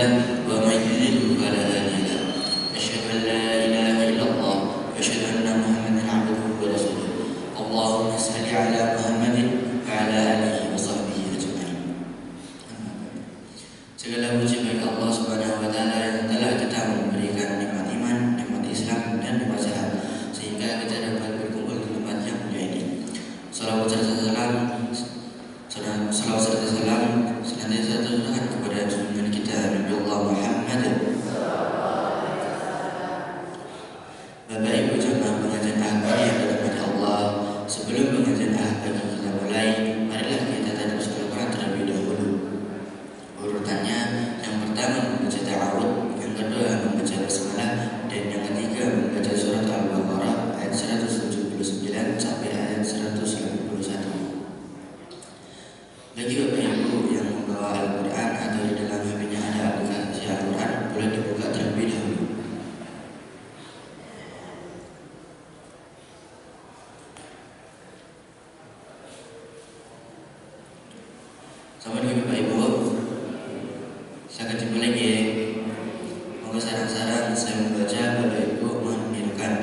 له ومن يضلل فلا هادي له أشهد أن لا إله إلا الله وأشهد أن محمدا عبده ورسوله اللهم صل على محمد وعلى آله وصحبه أجمعين. Segala puji bagi Allah Subhanahu wa taala yang telah kita memberikan nikmat iman, nikmat Islam dan nikmat sehat sehingga kita dapat berkumpul di tempat yang mulia ini. Salawat serta salam senantiasa tercurahkan kepada junjungan kita Nabi Allah Muhammad. Bapak Ibu jemaah pengajian ahli yang dirahmati Allah, sebelum pengajian ahli kita mulai, marilah kita tadabbur Al-Quran terlebih dahulu. Urutannya, yang pertama membaca ta'awud, yang kedua membaca basmalah, dan yang ketiga membaca surat Al-Baqarah ayat 179 sampai ayat 181. Bagi Bapak Ibu yang membawa Al-Quran atau di dalam HP-nya ada aplikasi Al-Quran, boleh dibuka terlebih dahulu. Selamat pagi Bapak Ibu. Saya akan coba lagi ya. Moga sarang-sarang saya membaca Bapak Ibu menghiraukan.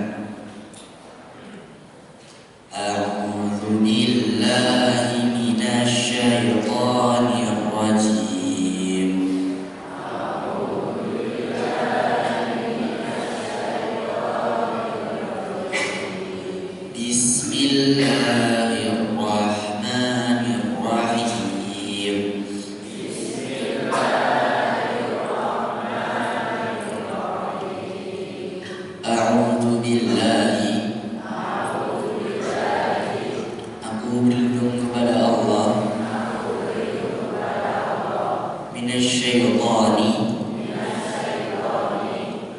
A'udzu billahi minasy syaithanir rajim. Bismillahirrahmanirrahim. A'udzu billahi, aku berlindung kepada Allah, minasy syaitani,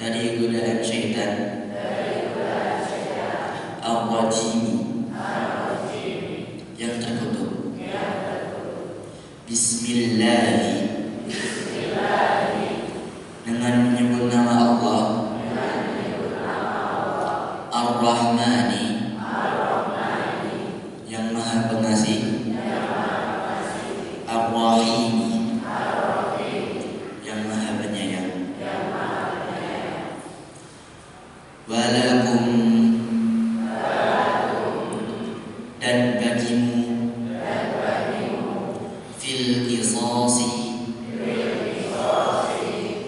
dari godaan syaitan, ar-rajim, yang terkutuk. Bismillahi, dengan menyebut nama Allah, Ar-Rahmani, yang Maha Pengasih, Ar-Rahimi, yang Maha Penyayang. Walakum, dan bagimu, fil qisasi,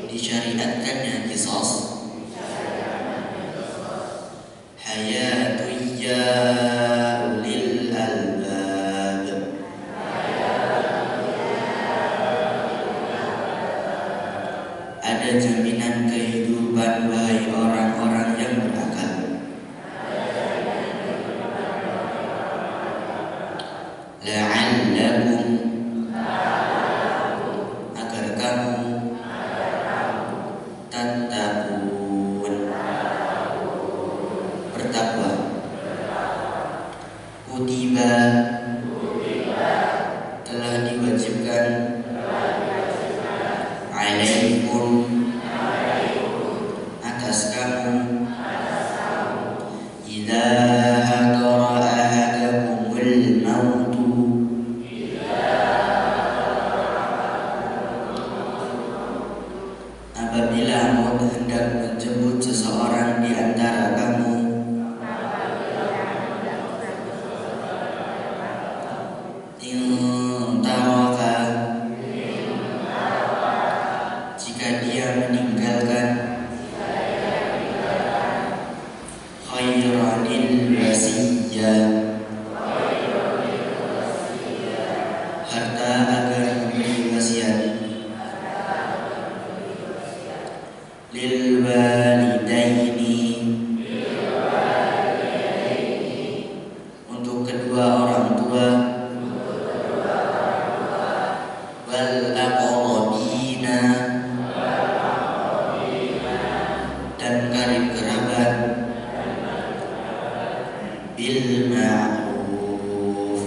disyariatkannya qisas, hayatun ya ulil albab, ada jaminan kehidupan wahai orang-orang yang berakal. La'allakum, agar kamu tattaqun, bertakwa. Kutiba, telah diwajibkan, alaikum, atas kamu, idza hadara ahadakumul mautu, apabila maut hendak menjemput seseorang di antara kamu, intaraka, jika dia meninggalkan, khairanil wasiyah, harta agar memberi wasiat, lil walidaini, untuk kedua orang tua, wal aqrabina, dan karib kerabat, bil ma'ruf,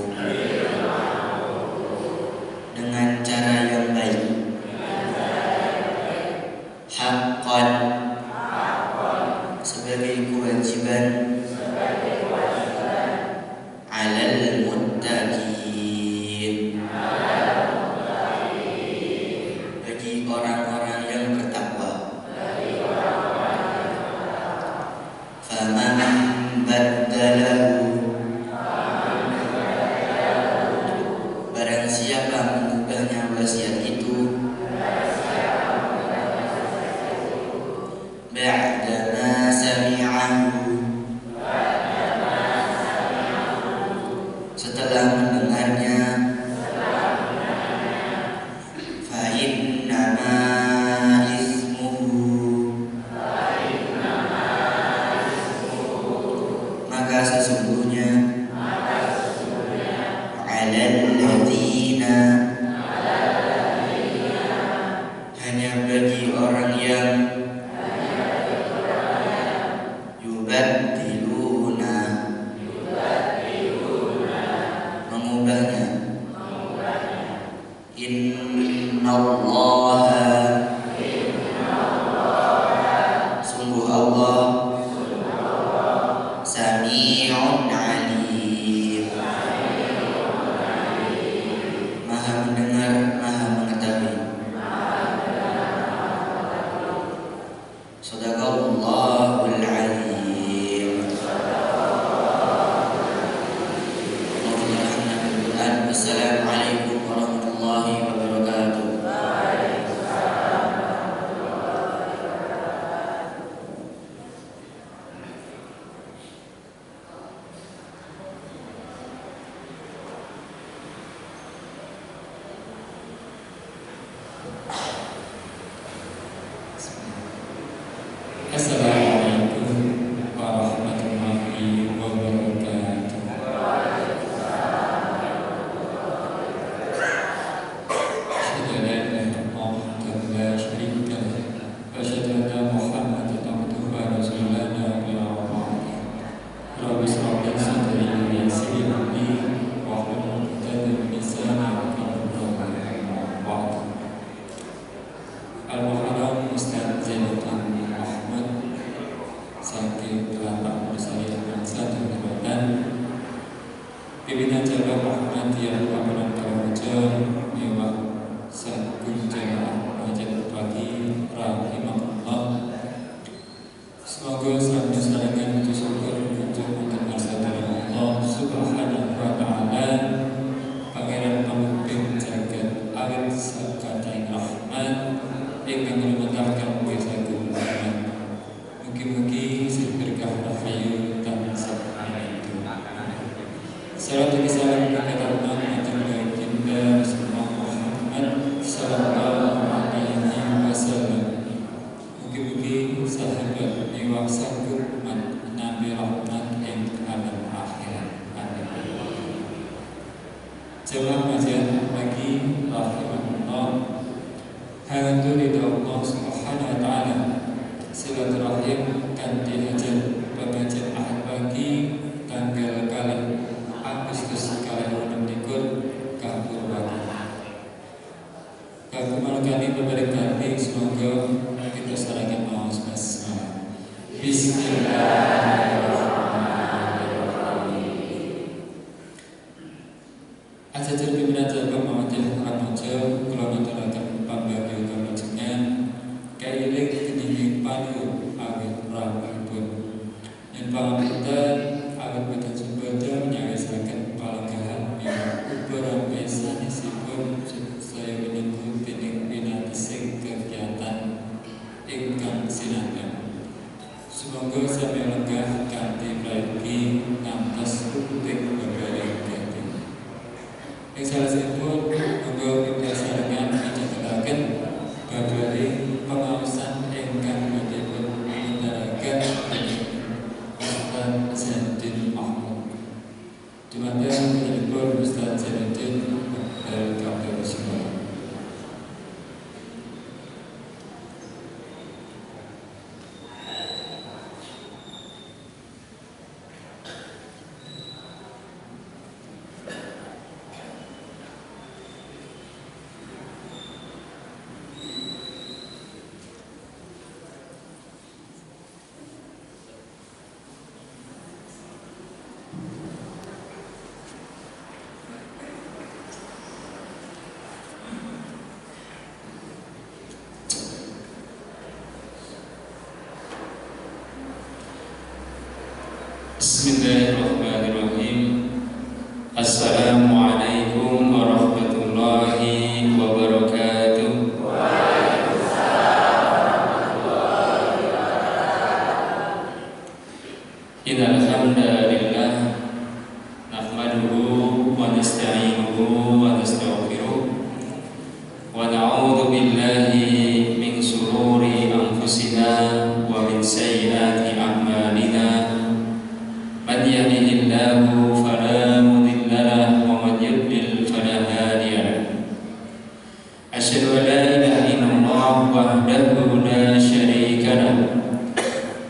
dengan cara yang baik, haqqan, sebagai kewajiban, alal muttaqin, bagi orang-orang yang bertakwa. Faman baddalahu, barang siapa mengubahnya wasiat itu ba'dama sami'ahu, setelah mendengarnya, fa innama ismuhu, maka sesungguhnya alal ladzina, hanya bagi orang yang yubaddiluna, mengubahnya. Innallaha, sungguh Allah, Sami'un alim, Maha mendengar, Maha mengetahui. Shadaqallahul azim. Assalamualaikum warahmatullahi wabarakatuh. Assalamualaikum warahmatullahi wabarakatuh. Asyhadu an la ilaha illallah wa la syarika lahu wa asyhadu anna Muhammadan abduhu wa rasuluhu la ilaha illallah. Rabbi shrah li sadri wa yassir li amri wahlul 'uqdatam min lisani yafqahu qawli. Al-Muharram Ustaz Zainuddin Ahmad Sakit Kelapa Bersari Bangsa dan Jabatan Pimpinan Cabang Muhammadiyah Pamulang Karawajo Dewa Sagung Jamaah Masjid Pagi rahimahullah. Semoga selalu disarankan untuk syukur untuk mendengar dari Allah Subhanahu wa Ta'ala, Pangeran Pemimpin Jagat Alam Sekadang Rahman ingkang nyuwun sagung rahmat. Mugi-mugi berkah rahayu tansah itu. Salatu salam kepada Baginda Rasulullah Muhammad sallallahu alaihi wasallam. Mugi-mugi sahabat iwak sagung nabi rahmat ing alam akhirat. Amin. Jemaah masjid pagi rahimahullah. Hangatu ridha Allah Subhanahu wa Ta'ala, silaturahim kanthi hajat pengajian Ahad pagi tanggal 2 Agustus 2024 Kapurwati. Kagumal kami memberkati, semoga kita sarankan mawas basmalah. Bismillahirrahmanirrahim. Ajajar pimpinan Cabang Muhammadiyah Karawajo kula ngaturaken pambagyo kalajengan kairing kedingi panu awit rahipun. Yen pangapunten awit boten sumbaja nyawisaken palenggahan miwah ubarampe sanesipun saya menunggu dening pinatising kegiatan ingkang sinandang. Semoga sami lenggah kanthi prayogi ngantos puting bebereng ganti. Ing salesipun monggo kita sarengan dijadelaken babaring pengaosan ingkang dipun nindakaken Ustaz Zainuddin Ahmad. Dumateng panjenenganipun Ustaz Zainuddin Al-Kabir Bismillah. Bismillahirrahmanirrahim. Assalamualaikum warahmatullahi wabarakatuh. Innal hamdalillah nahmaduhu wa nasta'inuhu wa nastaghfiruh wa na'udzu billahi min shururi anfusina wa min sayyiati a'malina. Man yahdihillahu fala mudilla lahu wa man yudlil fala hadiya lahu. Asyhadu an la ilaha illallah wahdahu la syarika lahu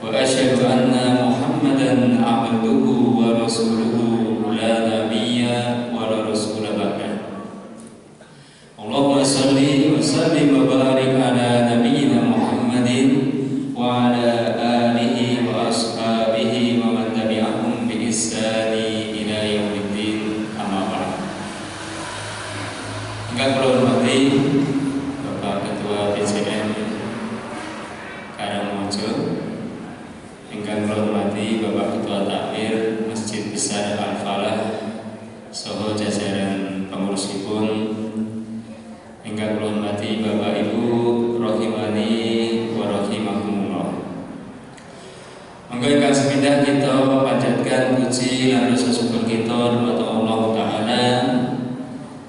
wa asyhadu anna Muhammadan abduhu wa rasuluhu la nabiyya wa la rasula ba'dah. Allahumma shalli wa sallim wa barik ala nabiyyina Muhammadin wa ala alihi wa ashabihi wa man tabi'ahum bi ihsani ila yaumiddin, amma ba'd. Engkang kula hormati Bapak Ketua PCM Karangmojo, engkang kula hormati Bapak Ketua Takmir Masjid Besar Al-Falah saha jajaran pengurusipun, engkang kula hormati Bapak Ibu rahimani wa rahimakumullah. Monggo ingkang sepindah kita panjatkan puji lan rasa syukur kita dumateng Allah Ta'ala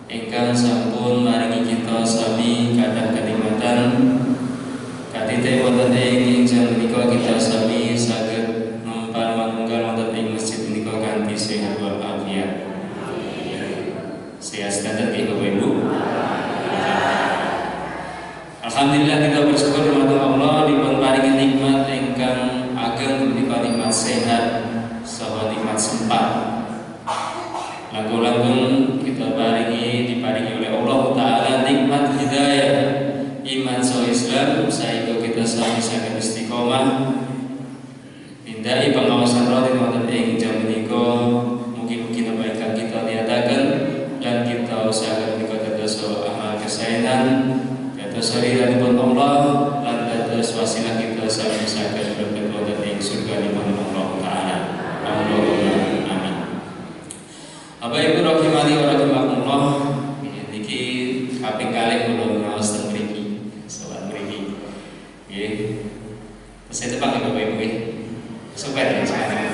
ingkang sampun maringi kita sami kathah kenikmatan katite wonten ing jam menika kita sami saged nempel manunggal wonten ing masjid menika kanthi sehat walafiat. Sehat sedanten nggih Bapak Ibu. Alhamdulillah kita bersyukur kepada Allah dipun paringi nikmat ingkang ageng menika nikmat sehat saha nikmat sempat. Langkung-langkung kita diparingi oleh Allah Ta'ala nikmat hidayah iman saha Islam sehingga kita sami saged istiqomah nindaki pengawasan rutin wonten ing jam menika. Mugi-mugi napa ingkang kita niataken dan kita usahaken menika dados amal kesaenan sariranipun Allah lan dados wasilah kita sami saged mlebet wonten ing surganipun Allah Ta'ala. Allahumma amin. Bapak Ibu rahimani wa rahimakumullah, niki kaping kalih kula ngaos teng mriki, sowan mriki. Nggih. Saya tepang Bapak Ibu nggih. Super ya sekarang.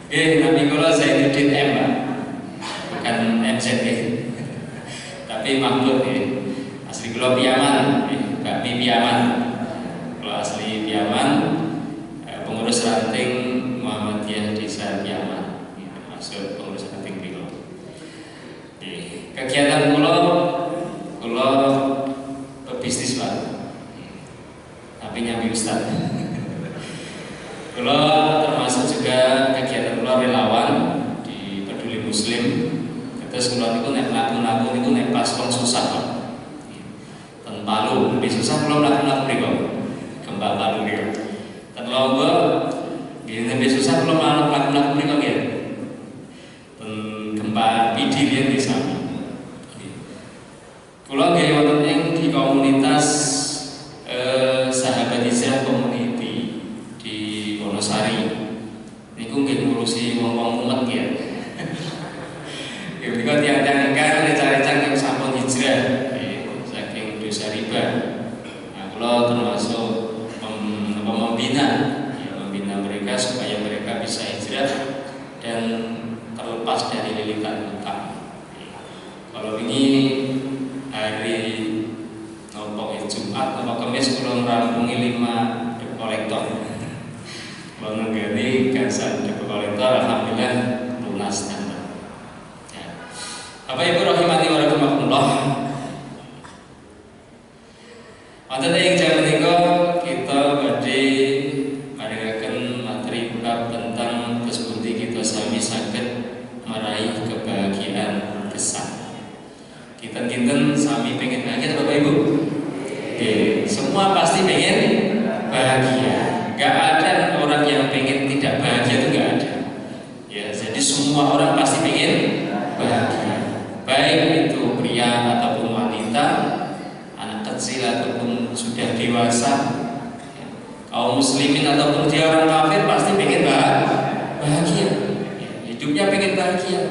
Nggih, nami kula Zainuddin M, Pak. Bukan MZ nggih. Tapi makhluk nggih. Asli kula Piaman, Bakmi Piaman. Kula asli Piaman, pengurus ranting Muhammadiyah Desa Piaman. Maksud pengurus ranting kula. Kegiatan kula pebisnis Pak. Tapi nyambi Ustaz. Kula termasuk juga kegiatan kula relawan di Peduli Muslim. Terus kula niku nek mlaku-mlaku niku nek pas wong susah Pak. Palu, lebih susah kalau melakukan mriku. Gempa Palu niku. Ten Lombok nggih lebih susah kalau melakukan mriku nggih. Ten gempa Pidi riyen di sami. Kula nggih wonten ing di komunitas Sahabat Hijrah Community di Wonosari. Niku nggih ngurusi wong-wong umat nggih. Nggih menika tiyang-tiyang ingkang reca-reca ing sampun hijrah dosa riba. Nah, kula termasuk membina mereka supaya mereka bisa hijrah dan terlepas dari lilitan utang. Kalau ini hari Jumat atau Kamis kula ngrampungi 5 dep kolektor. Kula nenggani gasan dep kolektor alhamdulillah lunas tenan. Ya. Bapak Ibu rahimani wa rahimakumullah. Wonten ing jam menika kita badhe maringaken materi bab tentang kesepundi kita sami saged meraih kebahagiaan gesang. Kita-kita sami pengen bahagia Bapak Ibu. Oke, semua pasti pengen bahagia. Gak ada orang yang pengen tidak bahagia, itu gak ada. Ya, jadi semua orang pasti pengen bahagia. Baik itu pria ataupun wanita, anak kecil ataupun sudah dewasa, kaum muslimin ataupun dia orang kafir pasti pengen bahagia, hidupnya pengen bahagia,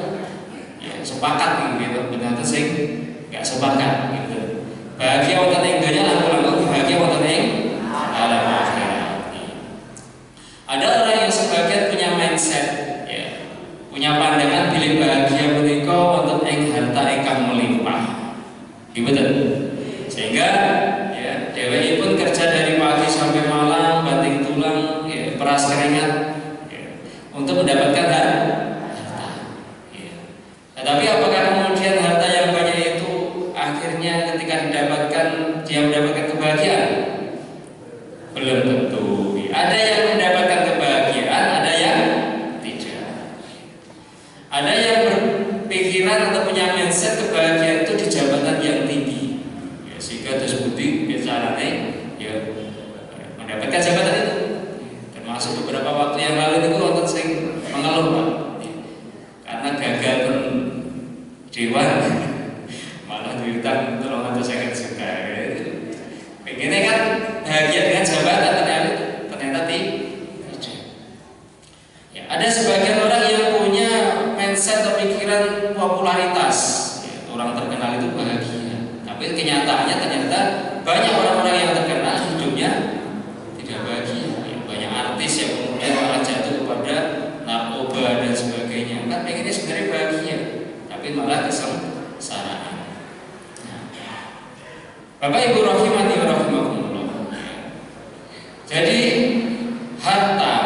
ya, sepakat gitu, ternyata sing nggak sepakat gitu. Bahagia wonten ing dunya lan bahagia wonten ing alam akhirat. Ada orang yang sebagian punya mindset, ya, punya pandangan pilih bahagia menika wonten ing harta ingkang melimpah, gitu. Sehingga ya dhewekipun kerja dari pagi sampai malam banting tulang, ya, peras keringat, ya, untuk mendapatkan harta. Ya. Tetapi apakah kemudian harta yang banyak itu akhirnya ketika didapatkan dia mendapatkan kebahagiaan? Belum tentu. Ada yang mendapatkan kebahagiaan, ada yang tidak. Ada yang berpikiran atau punya mindset kebahagiaan itu di jabatan yang tinggi. Sehingga terus budi bicaranya ya mendapatkan jabatan itu, termasuk beberapa waktu yang lalu itu wonten sing mengeluh Pak, karena gagal dewan malah diutang 350 juta. Pengennya kan bahagia dengan jabatan, ternyata tidak. Ya, ada sebagian orang yang punya mindset atau pikiran popularitas, ya, orang terkenal itu bahagia. Tapi kenyataannya ternyata banyak orang-orang yang terkenal hidupnya tidak bahagia. Banyak artis yang kemudian malah jatuh kepada narkoba dan sebagainya. Kan pengennya sebenarnya bahagia, tapi malah kesengsaraan. Bapak Ibu rahimani rahimakumullah. Jadi harta,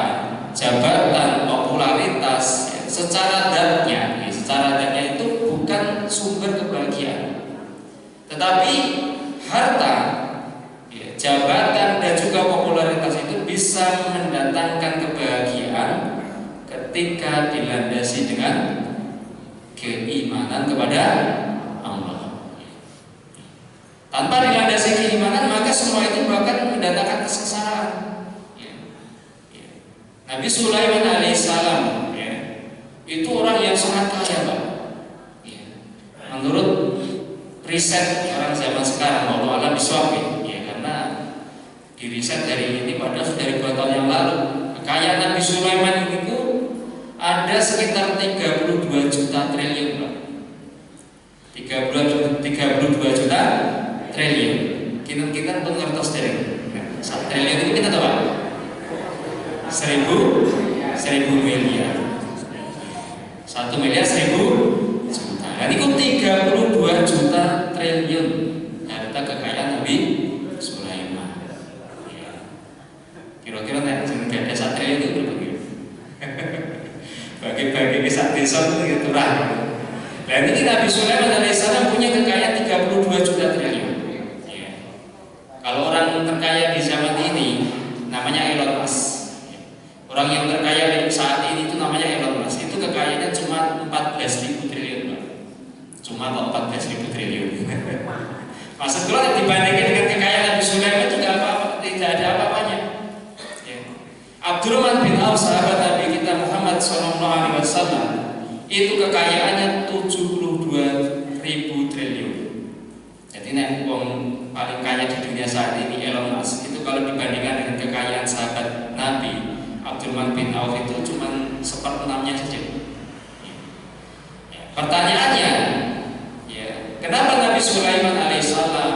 jabatan, popularitas, ya, secara datnya itu bukan sumber kebahagiaan. Tetapi harta, ya, jabatan dan juga popularitas itu bisa mendatangkan kebahagiaan ketika dilandasi dengan keimanan kepada Allah. Tanpa dilandasi keimanan maka semua itu bahkan mendatangkan kesengsaraan. Ya. Nabi Sulaiman alaihissalam, ya, itu orang yang sangat kaya, Pak. Ya. Menurut riset orang zaman sekarang, walau alam biswabi, ya, karena di riset dari ini padahal sudah ribuan tahun yang lalu, kekayaan Nabi Sulaiman itu ada sekitar 32 juta triliun, Pak. 32 juta triliun. Kita pun ngertos dari 1 triliun itu kita tahu, Pak. 1000 miliar. 1 miliar 1000 juta. Dan itu 32 juta triliun harta kekayaan Nabi Sulaiman. Ya. Kira-kira nek jenenge ada 1 triliun itu berapa kira? Bagi-bagi ke sak desa itu kurang. Dan ini Nabi Sulaiman alaihissalam punya kekayaan 32 juta triliun. Ya. Kalau orang terkaya di zaman ini namanya Elon Musk. Orang yang terkaya saat ini itu namanya Elon Musk. Itu kekayaannya cuma 14.000 triliun. Cuma 14.000 triliun. Maksud kalau dibandingkan dengan kekayaan Nabi Sulaiman itu tidak ada apa-apanya. Ya. Abdurrahman bin Auf, sahabat Nabi kita Muhammad SAW, itu kekayaannya 72.000 triliun. Jadi nek wong paling kaya di dunia saat ini Elon Musk itu kalau dibandingkan dengan kekayaan sahabat Nabi Abdurrahman bin Auf itu cuma 1/6-nya saja. Ya. Pertanyaannya, kenapa Nabi Sulaiman alaihissalam,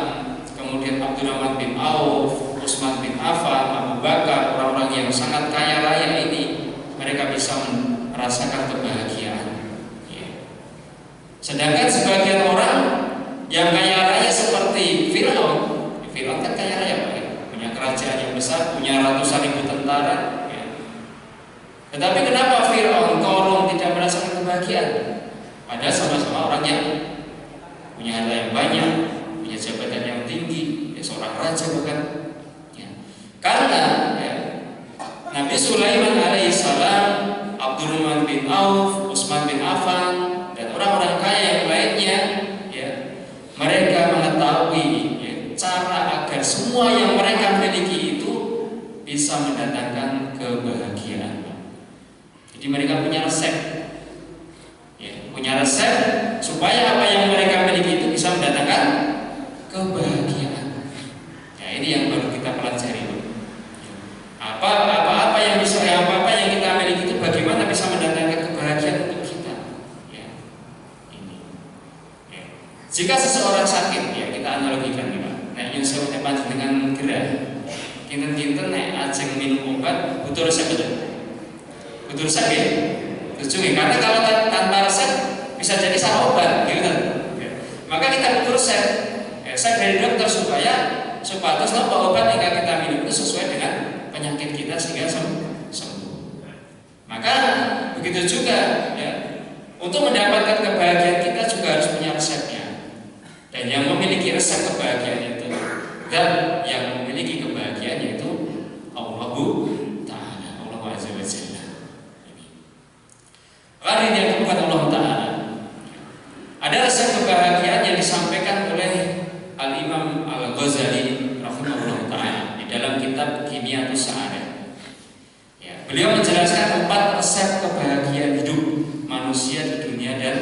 kemudian Abdurrahman bin Auf, Utsman bin Affan, Abu Bakar, orang-orang yang sangat kaya raya ini, mereka bisa merasakan kebahagiaan. Ya. Sedangkan sebagian orang yang kaya raya seperti Fir'aun kan kaya raya, Pak, punya kerajaan yang besar, punya ratusan ribu tentara. Ya. Tetapi kenapa Fir'aun, Qarun tidak merasakan kebahagiaan? Padahal sama-sama orang yang punya harta yang banyak, punya jabatan yang tinggi, ya, seorang raja bukan? Ya. Karena ya, Nabi Sulaiman alaihissalam, Abdurrahman bin Auf, Utsman bin Affan, dan orang-orang kaya yang lainnya, ya, mereka mengetahui, ya, cara agar semua yang mereka miliki itu bisa mendatangkan kebahagiaan. Jadi mereka punya resep, ya, punya resep supaya apa yang mereka miliki itu bisa mendatangkan kebahagiaan. Ya, ini yang baru kita pelajari. Apa yang kita miliki itu bagaimana bisa panjenengan gerah. Kinten-kinten nek ajeng minum obat butuh resep betul. Butuh resep ya. Tujuh, karena kalau tanpa resep bisa jadi salah obat, gitu. Maka kita butuh resep. Resep dari dokter supaya supados napa obat yang kita minum itu sesuai dengan penyakit kita sehingga sembuh. Maka begitu juga ya, untuk mendapatkan kebahagiaan kita juga harus punya resepnya. Dan yang memiliki resep kebahagiaan itu dan yang memiliki kebahagiaan yaitu Allah Ta'ala, Allah Azza wa Jalla. Lain yang bukan Allah Ta'ala. Ada resep kebahagiaan yang disampaikan oleh Al-Imam Al-Ghazali rahimahullah ta'ala di dalam kitab Kimyatus Sa'adah. Ya, beliau menjelaskan 4 resep kebahagiaan hidup manusia di dunia dan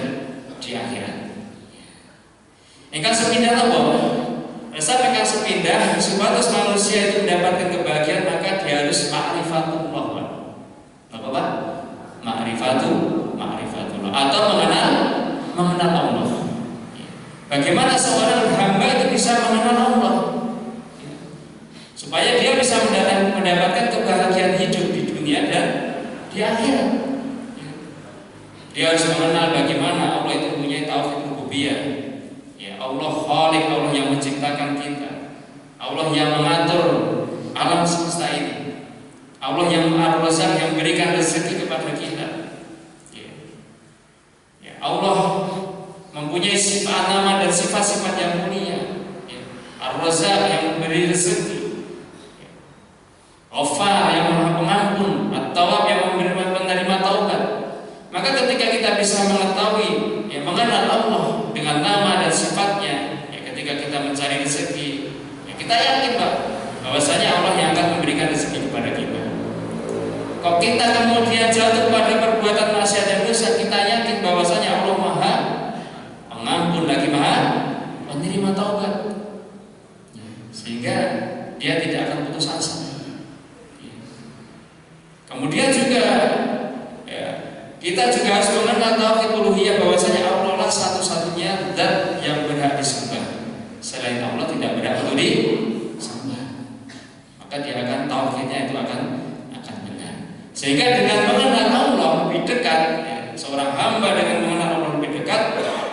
di akhirat. Ingkang sepindah apa? Resep ingkang sepindah supaya manusia itu mendapatkan kebahagiaan maka dia harus ma'rifatullah. Apa Pak? Ma'rifatullah atau mengenal Allah. Bagaimana seorang hamba itu bisa mengenal Allah? Supaya dia bisa mendapatkan kebahagiaan hidup di dunia dan di akhirat. Dia harus mengenal bagaimana Allah itu mempunyai tauhid rububiyah. Ya, Allah Khaliq, Allah yang menciptakan kita. Allah yang mengatur alam semesta ini. Allah yang Ar-Razzaq yang memberikan rezeki kepada kita. Allah mempunyai sifat nama dan sifat-sifat yang mulia. Ar-Razzaq yang memberi rezeki, Ghafar yang maha pengampun, At-Tawwab yang menerima taubat. Maka ketika kita bisa mengetahui, mengenal Allah dengan nama dan sifatnya, ketika kita mencari rezeki, kita yakin bahwasanya Allah yang akan memberikan rezeki kepada kita. Kalau kita kemudian jatuh pada perbuatan maksiat dan dosa, kita yakin bahwasanya Allah maha pengampun lagi maha menerima taubat, sehingga dia tidak akan putus asa. Kemudian juga kita juga harus mengenal tauhid uluhiyah bahwasanya Allah lah satu-satunya zat yang berhak disembah. Selain Allah tidak berhak untuk disembah. Maka dia akan tauhidnya itu akan benar. Sehingga dengan mengenal Allah lebih dekat, seorang hamba dengan mengenal Allah lebih dekat,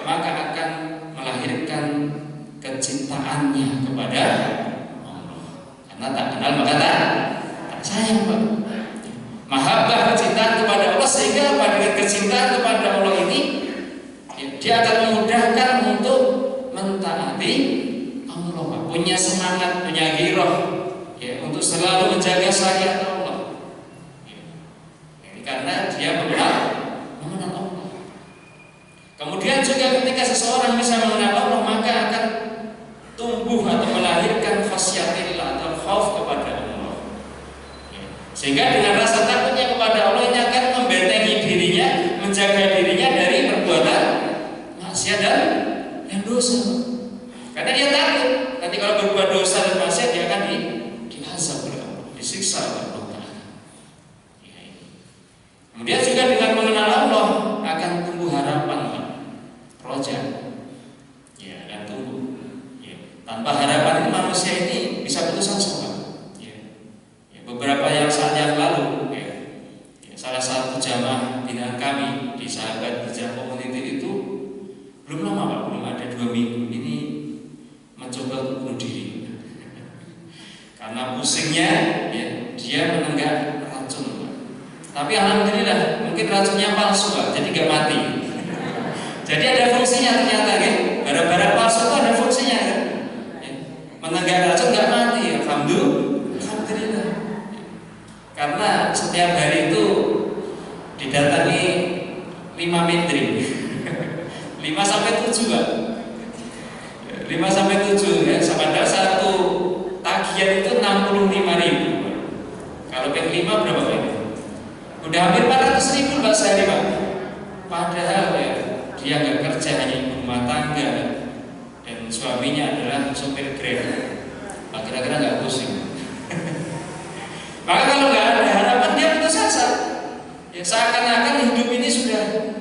maka akan melahirkan kecintaannya kepada Allah. Karena tak kenal maka tak sayang, Pak. Mahabbah, kecintaan kepada Allah, sehingga pada kecintaan kepada Allah ini dia akan memudahkan untuk mentaati Allah, Pak. Punya semangat, punya giroh untuk selalu menjaga syariat Allah. Karena dia mengenal Allah. Kemudian juga ketika seseorang bisa mengenal Allah, maka akan tumbuh atau melahirkan khasyatillah atau khauf kepada Allah. Sehingga dengan rasa takutnya kepada Allah ini akan membentengi dirinya, menjaga dirinya dari perbuatan maksiat dan dosa. Karena dia takut nanti kalau berbuat dosa dan maksiat dia akan diazab oleh Allah, disiksa oleh Allah. Kemudian juga dengan mengenal Allah akan tumbuh harapan, roja, akan tumbuh. Tanpa harapan manusia ini bisa putus asa. Beberapa saat yang lalu, salah satu jamaah binaan kami di Sahabat Hijrah Community itu belum lama, Pak, belum ada 2 minggu ini mencoba untuk bunuh diri. Karena pusingnya, dia menenggak racun, Pak. Tapi alhamdulillah, mungkin racunnya palsu, Pak, jadi nggak mati. Jadi ada fungsinya ternyata, barang-barang palsu itu ada fungsinya, menenggak racun nggak mati, alhamdulillah. Karena setiap hari itu didatangi 5 menteri 5 sampai 7, Pak. 5 sampai 7 padahal satu tagihan itu 65.000. Kalau yang 5 berapa, Pak? Udah hampir 400.000, Pak, sehari, Pak. Padahal dia nggak kerja, hanya ibu rumah tangga dan suaminya adalah sopir Grab. Pak, kira-kira nggak pusing? Maka kalau nggak ada harapan dia putus asa. Seakan-akan hidup ini sudah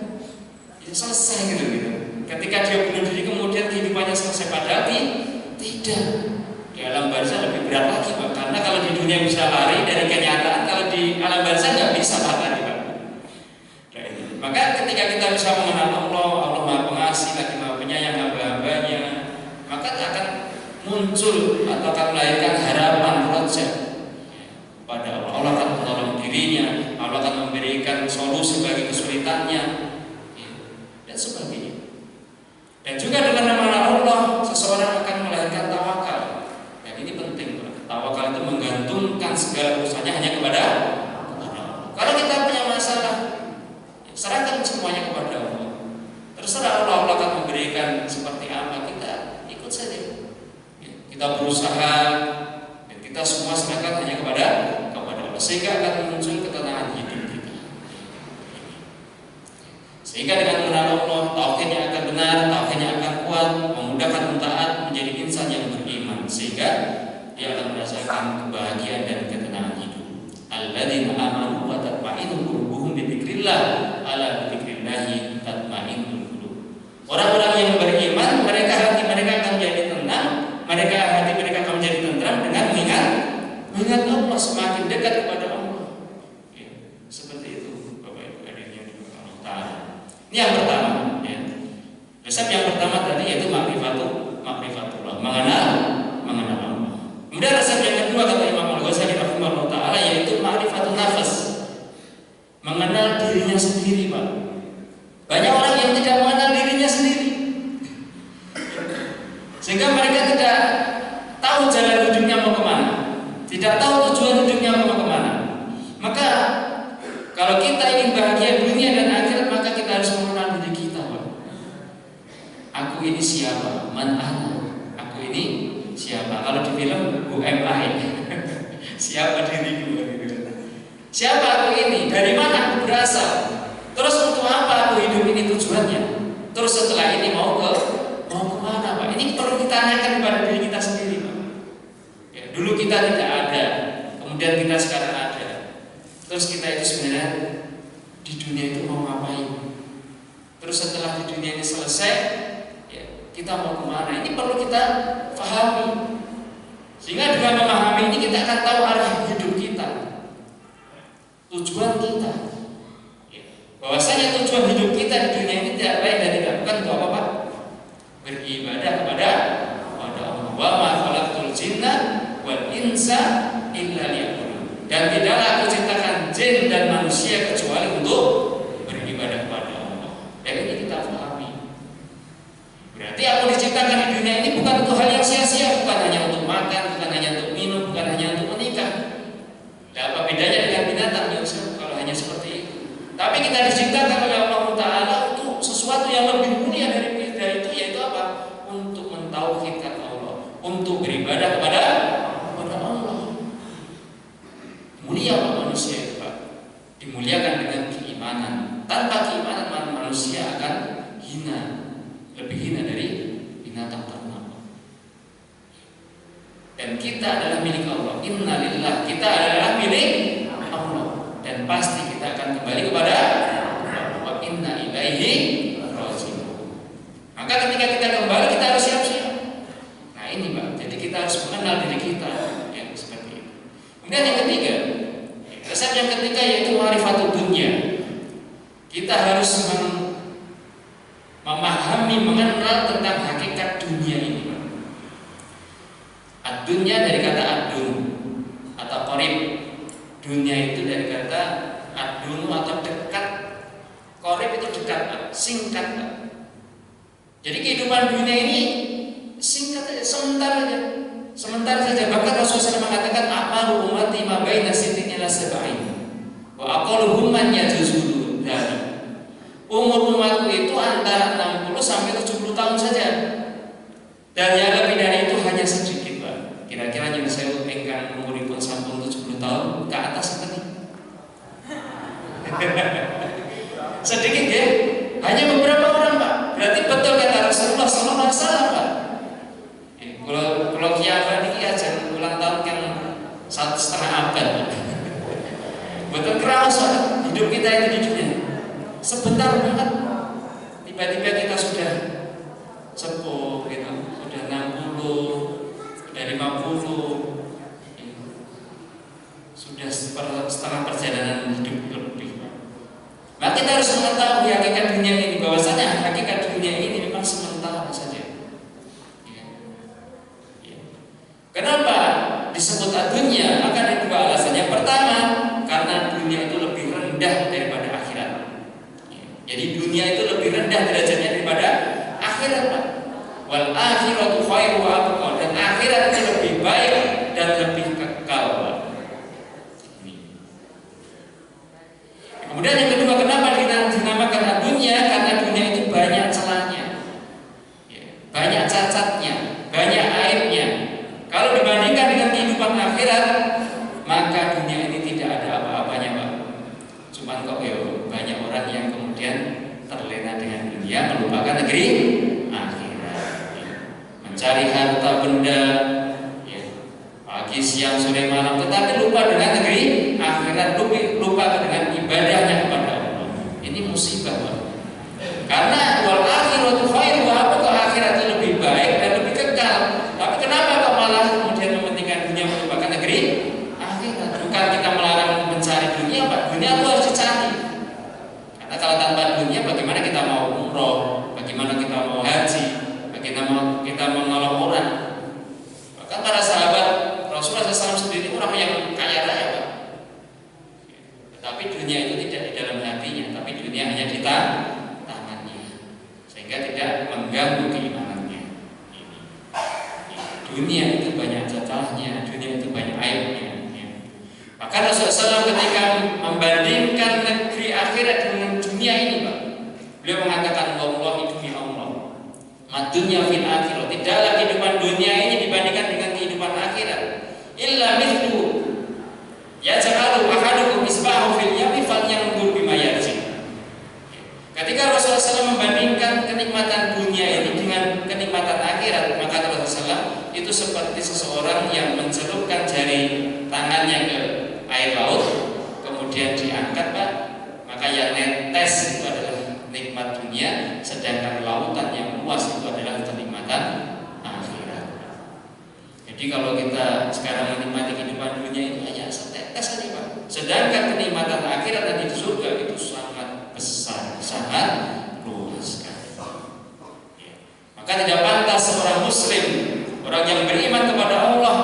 selesai gitu. Ketika dia bunuh diri kemudian kehidupannya selesai, padahal tidak. Dia alam barzah lebih berat lagi Pak. Karena kalau di dunia bisa lari dari kenyataan, kalau di alam barzah nggak bisa lari Pak. Maka ketika kita bisa mengenal Allah, Allah Maha Pengasih, lagi Maha Penyayang hamba-hambanya, maka akan muncul atau akan melahirkan harapan roja pada Allah. Allah akan menolong dirinya, Allah akan memberikan solusi bagi kesulitannya, dan sebagainya. Dan juga dengan nama Allah, seseorang akan melahirkan tawakal. Dan ini penting, tawakal itu menggantungkan segala urusannya hanya kepada Allah. Kalau kita punya masalah, serahkan semuanya kepada Allah. Terserah Allah, Allah akan memberikan seperti apa, kita ikut saja. Kita berusaha, dan kita semua serahkan hanya kepada Allah, sehingga akan muncul ketenangan hidup kita. Sehingga dengan mengenal Allah, tauhidnya akan benar, tauhidnya akan kuat, memudahkan taat menjadi insan yang beriman, sehingga dia akan merasakan kebahagiaan dan ketenangan hidup. Alladzina amanu wa tatma'innu qulubuhum bi dzikrillah, ala bi dzikrillahi tatma'innul qulub. Orang-orang yang beriman, mereka hati mereka akan menjadi tenang, hati mereka akan menjadi tenteram dengan mengingat Allah, semakin dekat kepada Allah. Ya, seperti itu Bapak Ibu hadirin yang dimuliakan Allah Ta'ala. Ini yang pertama, ya. Resep yang pertama tadi yaitu ma'rifatullah, mengenal Allah. Kemudian resep yang kedua kata Imam Al-Ghazali rahimahullah ta'ala yaitu ma'rifatun nafas, mengenal dirinya sendiri Pak. Banyak orang yang tidak mengenal dirinya sendiri, sehingga mereka tidak tahu jalan hidupnya mau kemana, tidak tahu tujuan hidupnya mau kemana. Maka kalau kita ingin bahagia dunia dan akhirat, maka kita harus mengenal diri kita Pak. Aku ini siapa? Man ana? Aku ini siapa? Kalau di film Bu M.A. Siapa diriku? Siapa aku ini? Dari mana aku berasal? Terus untuk apa aku hidup ini tujuannya? Terus setelah ini mau kemana Pak? Ini perlu kita tanyakan kepada diri kita sendiri Pak. Ya, dulu kita tidak ada, kemudian kita sekarang ada. Terus kita itu sebenarnya di dunia itu mau ngapain? Terus setelah di dunia ini selesai, ya, kita mau kemana? Ini perlu kita pahami. Sehingga dengan memahami ini kita akan tahu arah hidup kita, tujuan kita. Bahwasanya tujuan hidup kita di dunia ini tidak lain dan tidak bukan untuk apa Pak? Beribadah kepada Allah. Wa ma khalaqtul jinna wal insa illa liya'budun. Dan tidaklah aku ciptakan jin dan manusia kecuali untuk beribadah kepada Allah. Dan ini kita pahami. Berarti aku diciptakan di dunia ini bukan untuk hal yang sia-sia, bukan hanya untuk makan, bukan hanya untuk minum, bukan hanya untuk menikah. Tidak apa bedanya dengan binatang yang kalau hanya seperti itu. Tapi kita diciptakan oleh Allah Ta'ala untuk sesuatu yang lebih mulia dari itu, yaitu apa? Untuk mentauhidkan Allah, untuk beribadah kepada Allah. Mulia manusia itu Pak, dimuliakan dengan keimanan. Tanpa keimanan manusia akan hina, lebih hina dari binatang ternak. Dan kita adalah milik Allah. Innalillah, kita adalah milik Allah. Dan pasti kita akan kembali kepada wa inna ilaihi raji'un. Maka ketika kita kembali kita harus siap-siap. Nah ini Pak, jadi kita harus mengenal diri kita, ya, seperti itu. Kemudian yang ketiga, resep yang ketiga yaitu ma'rifatud dunya. Kita harus memahami, mengenal tentang hakikat dunia ini. Ad-dunya dari kata ad-dun atau qarib. Dunia itu dari kata ad-dun atau dekat. Qarib itu dekat, singkat. Jadi kehidupan dunia ini singkat saja, sebentar saja. Bahkan Rasulullah SAW mengatakan a'malu ummati ma baina sittin ila sab'in wa aqalluhum man yajuzu dzalik. Umur umatku itu antara 60 sampai 70 tahun saja. Dan yang lebih dari itu hanya sedikit, Pak. Kira-kira yang saya ingkang umuripun sampun 70 tahun ke atas seperti sedikit ya. Hanya beberapa orang, Pak. Berarti betul kata Rasulullah SAW, Pak. Kalau kiamat ini aja ulang tahun yang 1,5 abad. Betul kerasa hidup kita itu di dunia. Sebentar banget. Tiba-tiba kita sudah sepuh gitu, sudah 60, sudah 50, Maka kita harus mengetahui hakikat dunia ini, bahwasanya hakikat dunia ini memang sementara saja. Ya. Ya. Kenapa disebut dunia? Maka ada dua alasan. Yang pertama, karena dunia itu lebih rendah daripada akhirat. Ya. Jadi dunia itu lebih rendah derajatnya daripada akhirat. Wal akhiratu khairu wa abqa, dan akhirat itu lebih baik dan lebih kekal. Kemudian yang kedua, kenapa dinamakan dunia? Karena dunia itu banyak celahnya, banyak cacatnya, banyak aibnya. Kalau dibandingkan dengan kehidupan akhirat, maka dunia ini tidak ada apa-apanya, Pak. Cuman kok banyak orang yang kemudian terlena dengan dunia, melupakan negeri akhirat, mencari harta benda, pagi, siang, sore, malam, tetapi lupa dengan negeri akhirat, lupa dengan ibadahnya kepada Allah. Ini musibah, Pak. Karena wal akhiratu khairu wa abqa, akhirat itu lebih baik dan lebih kekal. Tapi kenapa kok malah kemudian mementingkan dunia, melupakan negeri akhirat? Bukan kita melarang mencari dunia, Pak. Dunia itu harus dicari. Karena kalau tanpa dunia, bagaimana kita mau umroh, bagaimana kita mau haji, bagaimana kita mau menolong orang? Bahkan para sahabat Rasulullah SAW sendiri orang yang kaya raya, Pak. Tapi dunia itu tidak di dalam hatinya, tapi dunia hanya di tangannya, sehingga tidak mengganggu keimanannya. Dunia itu banyak cacahnya, dunia itu banyak aibnya. Maka Rasulullah SAW ketika membandingkan negeri akhirat dengan dunia ini, Pak, beliau mengatakan Allah demi Allah, madunya fil akhirat, tidaklah kehidupan dunia ini dibandingkan dengan kehidupan akhirat illa mithlu yaj'alu ahadukum isbahu fil yami falyanzur bima yarji. Ketika Rasulullah SAW membandingkan kenikmatan dunia ini dengan kenikmatan akhirat, maka Rasulullah SAW itu seperti seseorang yang mencelupkan jari tangannya ke air laut, kemudian diangkat, Pak, maka yang netes itu adalah nikmat dunia, sedangkan lautan yang luas itu adalah kenikmatan akhirat. Jadi kalau kita sekarang menikmati kehidupan dunia itu hanya setetes saja, Pak. Sedangkan kenikmatan akhirat dan di surga itu sangat besar, sangat luas sekali. Maka tidak pantas seorang muslim, orang yang beriman kepada Allah,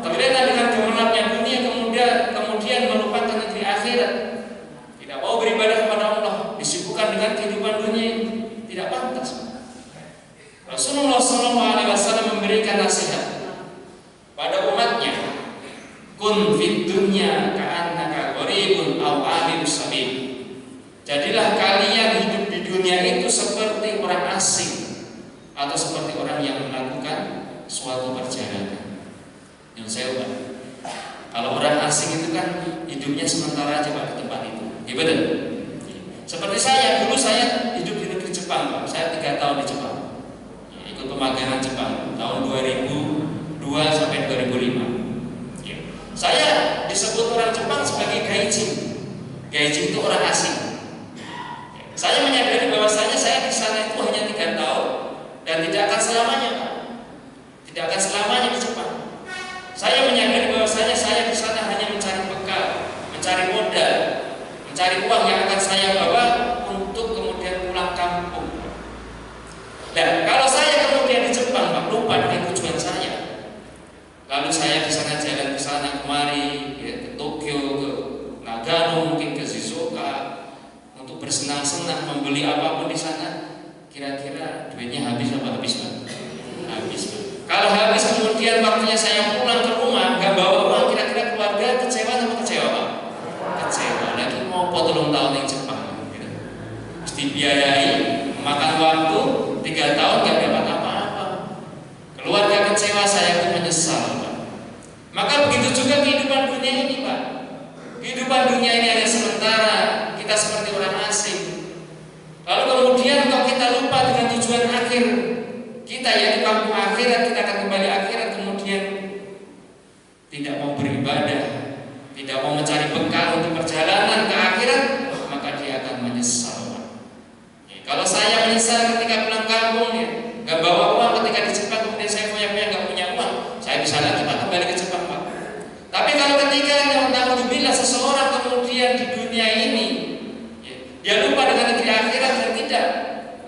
terlena dengan gemerlapnya dunia, kemudian melupakan negeri akhirat, tidak mau beribadah kepada Allah, disibukkan dengan kehidupan dunia ini, tidak pantas. Rasulullah SAW memberikan nasihat pada umatnya, kun fid dunya ka'annaka gharibun aw abir sabil. Jadilah kalian hidup di dunia itu seperti orang asing atau seperti orang yang melakukan suatu perjalanan. Yang saya ubah, kalau orang asing itu kan hidupnya sementara aja, Pak, di tempat itu. Iya betul. Seperti dulu saya hidup di negeri Jepang, Pak. Saya 3 tahun di Jepang, ikut pemagangan Jepang tahun 2002 sampai 2005. Saya disebut orang Jepang sebagai gaijin. Gaijin itu orang asing. Saya menyadari bahwasanya saya di sana itu hanya 3 tahun dan tidak akan selamanya, Pak. Tidak akan selamanya di Jepang. Saya menyadari bahwasanya saya di sana hanya mencari bekal, mencari modal, mencari uang yang akan saya bawa untuk kemudian pulang kampung. Dan kalau saya kemudian di Jepang, Pak, lupa dengan tujuan saya. Lalu saya di sana jalan ke sana kemari, ke Tokyo, ke Nagano, mungkin ke Shizuoka, untuk bersenang-senang membeli apapun di sana. Kira-kira duitnya habis apa habis, Pak? Habis, Pak. Kalau habis kemudian waktunya saya pulang ke rumah, nggak bawa uang, kira-kira keluarga kecewa atau kecewa, Pak? Kecewa. Lagi mau potong tahun yang Jepang, gitu. Mesti biayai, memakan waktu 3 tahun nggak dapat apa-apa. Keluarga kecewa, saya pun menyesal, Pak. Maka begitu juga kehidupan dunia ini, Pak. Kehidupan dunia ini hanya sementara. Kita seperti orang asing. Lalu kemudian kalau kita lupa dengan tujuan akhir kita, yaitu kampung akhirat, kita akan kembali akhirat, kemudian tidak mau beribadah, tidak mau mencari bekal untuk perjalanan ke akhirat, maka dia akan menyesal, Pak. Kalau saya menyesal ketika pulang kampung, nggak bawa uang ketika di Jepang, kemudian saya nggak punya uang, saya bisa lagi, Pak, kembali ke Jepang, Pak. Tapi kalau ketika naudzubillah seseorang kemudian di dunia ini dia lupa dengan negeri akhirat dan tidak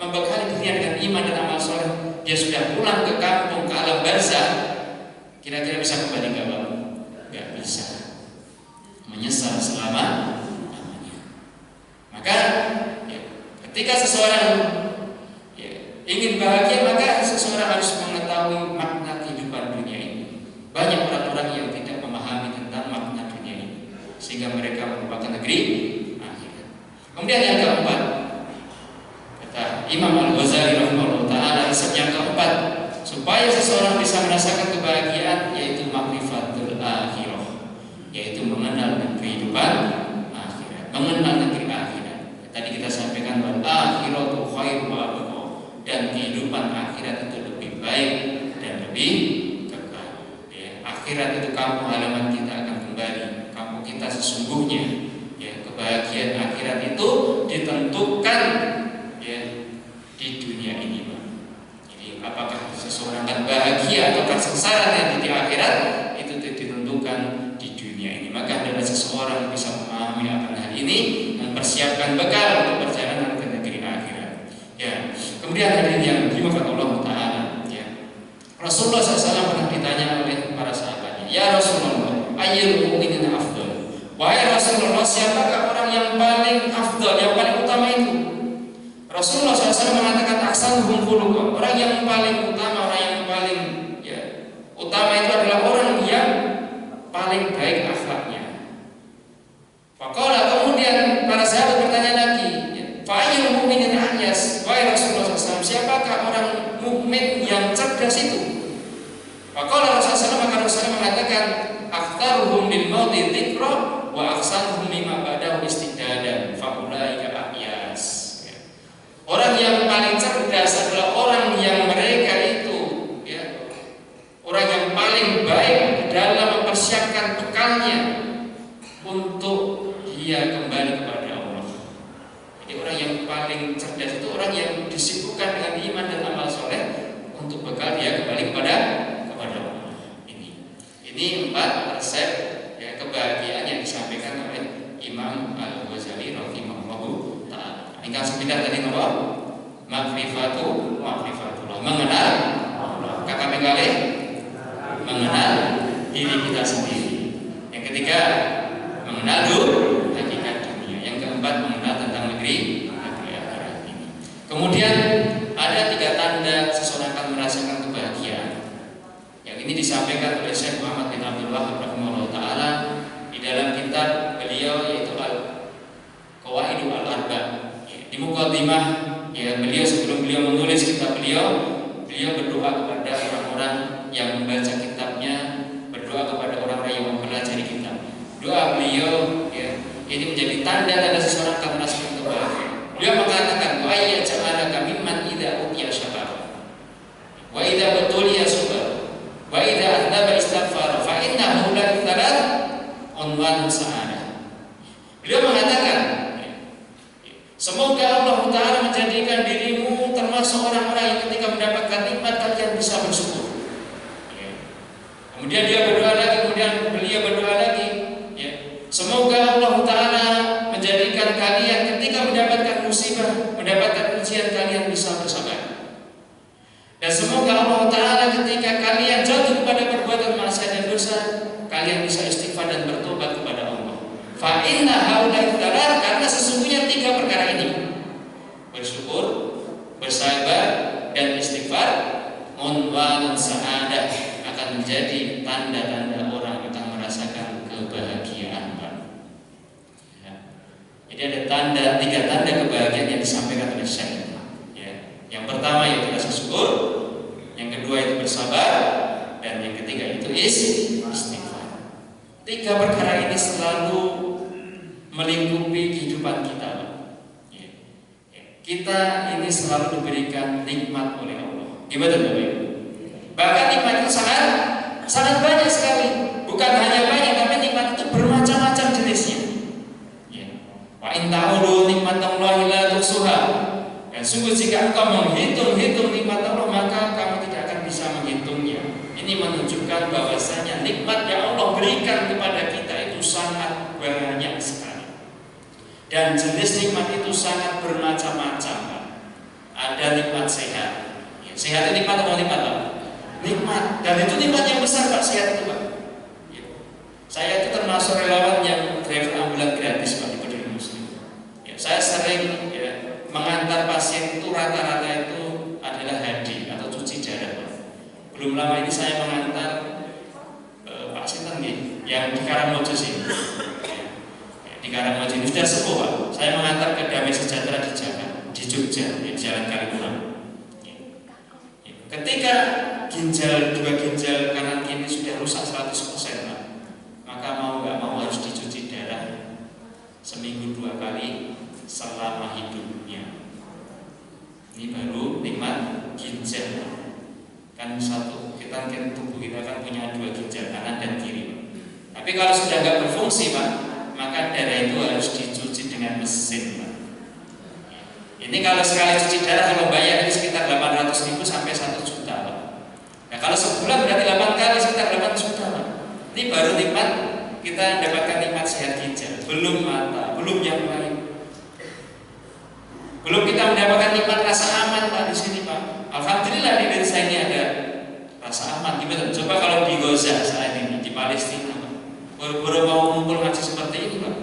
membekali dirinya dengan iman dan amal soleh, dia sudah pulang ke kampung, ke alam barzah, kira-kira bisa kembali ke bawah? Gak bisa. Menyesal selama-lamanya. Maka ketika seseorang ingin bahagia, maka seseorang harus mengetahui makna kehidupan dunia ini. Banyak orang-orang yang tidak memahami tentang makna dunia ini, sehingga mereka merupakan negeri akhirat. Kemudian yang keempat, kata Imam Al-Ghazali rahimahullah ta'ala, yang keempat, supaya seseorang bisa merasakan kebahagiaan, yaitu makrifatul akhirah, yaitu mengenal kehidupan akhirat, mengenal negeri akhirat. Tadi kita sampaikan bahwa akhiratu khairu wa abqa, dan kehidupan akhirat itu lebih baik dan lebih kekal. Akhirat itu kampung halaman kita akan kembali, kampung kita sesungguhnya. Kebahagiaan akhirat itu ditentukan di dunia ini, Pak. Jadi apakah seseorang akan bahagia atau sengsara nanti di akhirat, itu ditentukan di dunia ini. Maka adalah seseorang bisa memahami akan hal ini, mempersiapkan bekal untuk perjalanan ke negeri akhirat. Kemudian ada yang dimakan Allah Ta'ala. Rasulullah SAW pernah ditanya oleh para sahabatnya, ya Rasulullah, ayyul mu'minina afdal. Wahai Rasulullah, siapakah orang yang paling afdal, yang paling utama itu? Rasulullah SAW mengatakan ahsanuhum khuluqan, orang yang paling utama, orang yang paling utama itu adalah orang yang paling baik akhlaknya. Faqala, kemudian para sahabat bertanya lagi, fa ayyul mu'minin ahyas. Wahai Rasulullah SAW, siapakah orang mukmin yang cerdas itu? Faqala Rasulullah SAW, maka Rasulullah mengatakan aktsaruhum lil mauti dzikra wa aksaruhum lima ba'dahu istidadan fa ulaika ahyas. Orang yang paling cerdas adalah orang yang mereka itu orang yang paling baik dalam mempersiapkan bekalnya untuk dia kembali kepada Allah. Jadi orang yang paling cerdas itu orang yang disibukkan dengan iman dan amal soleh untuk bekal dia kembali kepada Allah. Ini 4 resep kebahagiaan yang disampaikan oleh Imam Al-Ghazali rahimahullahu ta'ala. Ingkang sebentar tadi apa? Makrifatullah, mengenal Allah. Kakak kali mengenal diri kita sendiri. Yang ketiga, mengenal hakikat dunia. Yang keempat, mengenal tentang negeri akhirat ini. Kemudian ada 3 tanda seseorang akan merasakan kebahagiaan. Yang ini disampaikan oleh Syekh Muhammad bin Abdul Wahhab rahimahullah ta'ala di dalam kitab beliau, yaitu Al-Qawaidul Al-Arba'. Di muqaddimah beliau, sebelum beliau menulis kitab beliau berdoa kepada orang-orang yang membaca kitabnya, berdoa kepada orang-orang yang mempelajari kitab. Doa beliau ini menjadi tanda-tanda seseorang akan merasakan kebahagiaan. Beliau mengatakan, wa ayya ja'alaka mimman idza utiya syakara wa idza butuliya sabar wa idza adaba istighfar fa innahu la yuthalat unwan sa'adah. Beliau mengatakan, semoga Allah Ta'ala menjadikan dirimu termasuk orang-orang yang ketika mendapatkan nikmat kalian bisa bersyukur. Kemudian dia berdoa lagi, kemudian beliau berdoa lagi, semoga Allah Ta'ala menjadikan kalian ketika mendapatkan musibah, mendapatkan ujian, kalian bisa bersabar. Dan semoga Allah Ta'ala ketika kalian jatuh kepada perbuatan maksiat dan dosa, kalian bisa istighfar dan bertobat kepada Allah. Fa inna haula'i tsalat, karena sesungguhnya 3 perkara ini, bersyukur, bersabar, dan istighfar, unwanun sa'adah, akan menjadi tanda-tanda orang akan merasakan kebahagiaan. Jadi ada 3 tanda kebahagiaan yang disampaikan oleh Syekh. Yang pertama yaitu rasa syukur, yang kedua itu bersabar, dan yang ketiga itu istighfar. 3 perkara ini selalu melingkupi kehidupan kita. Kita ini selalu diberikan nikmat oleh Allah. Gimana Bapak Ibu? Bahkan nikmat itu sangat banyak sekali. Bukan hanya banyak, tapi nikmat itu bermacam-macam jenisnya. Wa in ta'udu nikmatallahi la tuhsuha. Dan sungguh jika engkau menghitung-hitung nikmat Allah, maka kamu tidak akan bisa menghitungnya. Ini menunjukkan bahwasanya nikmat yang Allah berikan kepada kita itu sangat banyak sekali. Dan jenis nikmat itu sangat bermacam-macam, Pak. Ada nikmat sehat. Ya, sehat itu nikmat atau nikmat, Pak? Nikmat. Dan itu nikmat yang besar, Pak, sehat itu, Pak. Ya. Saya itu termasuk relawan yang driver ambulan gratis, Pak, di Peduli Muslim. Ya, saya sering mengantar pasien itu rata-rata itu adalah hadi atau cuci darah, Pak. Belum lama ini saya mengantar Pak Sinten yang di Karangmojo sini. Di Karangmojo ini sudah sepuh, Pak. Saya mengantar ke Damai Sejahtera di Jakarta, di Jogja, di Jalan Kaliurang. Ketika dua ginjal kanan kiri sudah rusak 100%, Pak, maka mau nggak mau harus dicuci darah seminggu 2 kali selama hidupnya. Ini baru nikmat ginjal. Kan satu, kita tubuh kita kan punya 2 ginjal kanan dan kiri. Tapi kalau sudah nggak berfungsi, Pak, maka darah itu harus dicuci dengan mesin, Pak. Ini kalau sekali cuci darah kalau bayar ini sekitar 800.000 sampai 1 juta, Pak. Nah kalau sebulan berarti 8 kali sekitar 8 juta, Pak. Ini baru nikmat, kita mendapatkan nikmat sehat ginjal. Belum mata, belum yang lain. Belum kita mendapatkan nikmat rasa aman, Pak, di sini, Pak. Alhamdulillah di diri saya ini ada rasa aman. Gimana? Coba kalau di Gaza saat ini di Palestina, Pak, baru mau ngumpul ngaji seperti ini, Pak.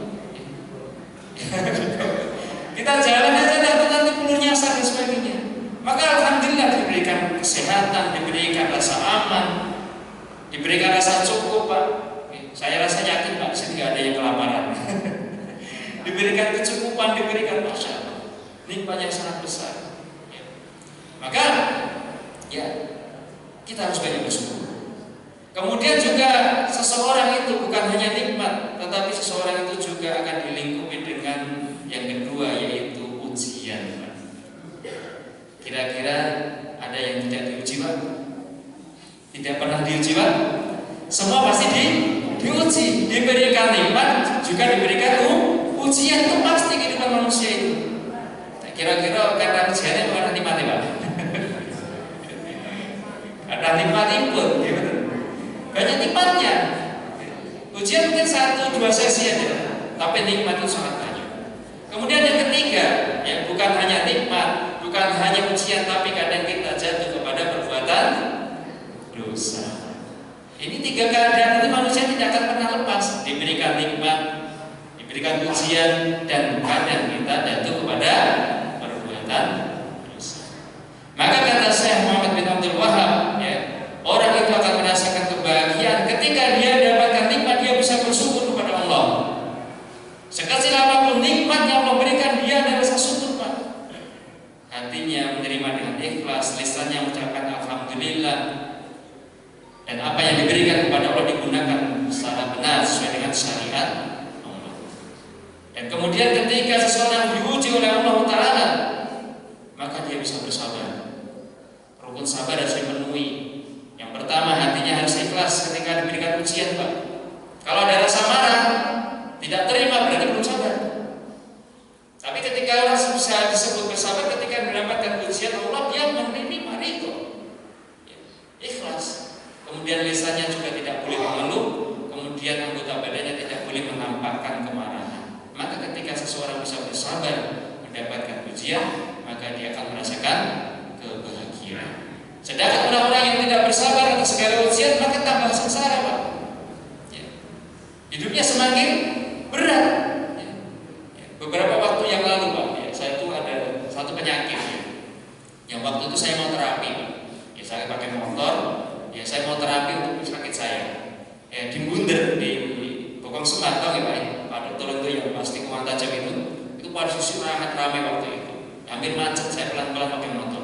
Kita jalan aja nanti pelur nyasar dan sebagainya. Maka alhamdulillah diberikan kesehatan, diberikan rasa aman, diberikan rasa cukup, Pak. Saya rasa yakin, Pak, di sini nggak ada yang kelaparan. Diberikan kecukupan, diberikan Masya Allah. Nikmat yang sangat besar. Maka ya kita harus banyak bersyukur. Kemudian juga seseorang itu bukan hanya nikmat, tetapi seseorang itu juga akan dilingkupi dengan yang kedua, yaitu ujian, Pak. Kira-kira ada yang tidak diuji, Pak? Tidak pernah diuji, Pak? Semua pasti diuji, diberikan nikmat, juga diberikan ujian. Itu pasti kehidupan manusia itu. Kira-kira kata ujiannya bukan nikmat, Pak? Ada nikmat input, gitu. Banyak nikmatnya. Ujian mungkin 1-2 sesi aja, tapi nikmat itu sangat banyak. Kemudian yang ketiga, ya bukan hanya nikmat, bukan hanya ujian, tapi kadang kita jatuh kepada perbuatan dosa. Ini 3 keadaan itu manusia tidak akan pernah lepas. Diberikan nikmat, diberikan ujian, dan kadang kita jatuh kepada perbuatan dosa. Maka kata Syekh Muhammad bin Abdul Wahab, ya, orang itu akan merasakan kebahagiaan ketika dia dapatkan nikmat, dia bisa bersyukur kepada Allah. Sekecil apapun nikmat yang Allah berikan, dia ada rasa syukur, Pak. Hatinya menerima dengan ikhlas, lisannya mengucapkan alhamdulillah, dan apa yang diberikan kepada Allah digunakan secara benar sesuai dengan syariat Allah. Dan kemudian ketika seseorang diuji oleh Allah Ta'ala, maka dia bisa bersabar. Rukun sabar harus dipenuhi. Yang pertama, hatinya harus ikhlas ketika diberikan ujian, Pak. Kalau ada rasa marah, tidak terima, berarti belum sabar. Tapi ketika orang bisa disebut bersabar ketika mendapatkan ujian Allah, dia menerima itu, ikhlas. Kemudian lisannya juga tidak boleh mengeluh, kemudian anggota badannya tidak boleh menampakkan kemarahan. Maka ketika seseorang bisa bersabar mendapatkan ujian, maka dia akan merasakan kebahagiaan. Sedangkan orang-orang yang tidak bersabar atas segala ujian, maka tambah sengsara, Pak. Ya. Hidupnya semakin berat. Ya. Ya. Beberapa waktu yang lalu, Pak, ya, saya itu ada satu penyakit, ya. Yang waktu itu saya mau terapi, Pak. Ya, saya pakai motor, ya saya mau terapi untuk sakit saya. Ya, di Bunder di Bokong Semar, tahu ya, Pak? Pak dokter itu yang pasti kuman tajam itu posisi sangat ramai waktu itu. Hampir macet, saya pelan-pelan pakai motor.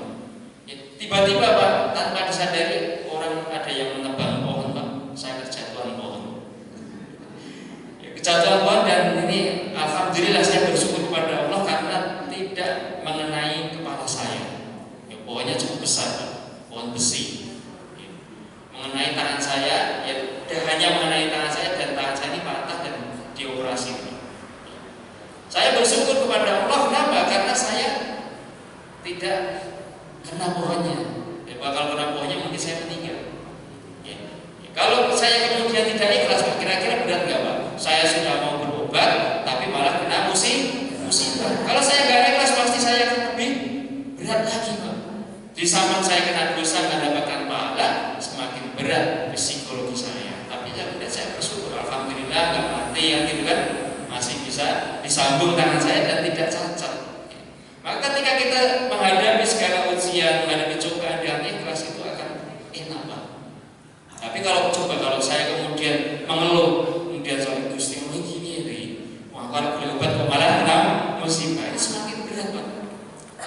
Ya, tiba-tiba, Pak, tanpa disadari orang ada yang menebang pohon, Pak. Saya kejatuhan pohon. Ya, kejatuhan pohon, dan ini alhamdulillah saya bersyukur kepada Allah karena tidak mengenai kepala saya. Ya, pohonnya cukup besar, Pak. Pohon besi. Ya, mengenai tangan saya, ya hanya mengenai tangan saya, dan tangan saya ini patah dan dioperasi, Pak. Saya bersyukur kepada Allah, kenapa? Karena saya tidak kena pohonnya. Ya, bakal kena pohonnya mungkin saya meninggal. Ya. Ya, kalau saya kemudian tidak ikhlas, kira-kira berat nggak, Pak? Saya sudah mau berobat, tapi malah kena saya kena dosa nggak dapatkan pahala, semakin berat psikologi saya. Tapi saya bersyukur, alhamdulillah nggak mati yang gitu kan, masih bisa disambung tangan saya dan tidak cacat. Maka ketika kita menghadapi segala ujian, menghadapi cobaan dengan ikhlas itu akan enak banget. Tapi kalau saya kemudian mengeluh, kemudian soal Gusti Allah gini ini, wah kalau beli obat kok malah kena musibah, ini semakin berat banget.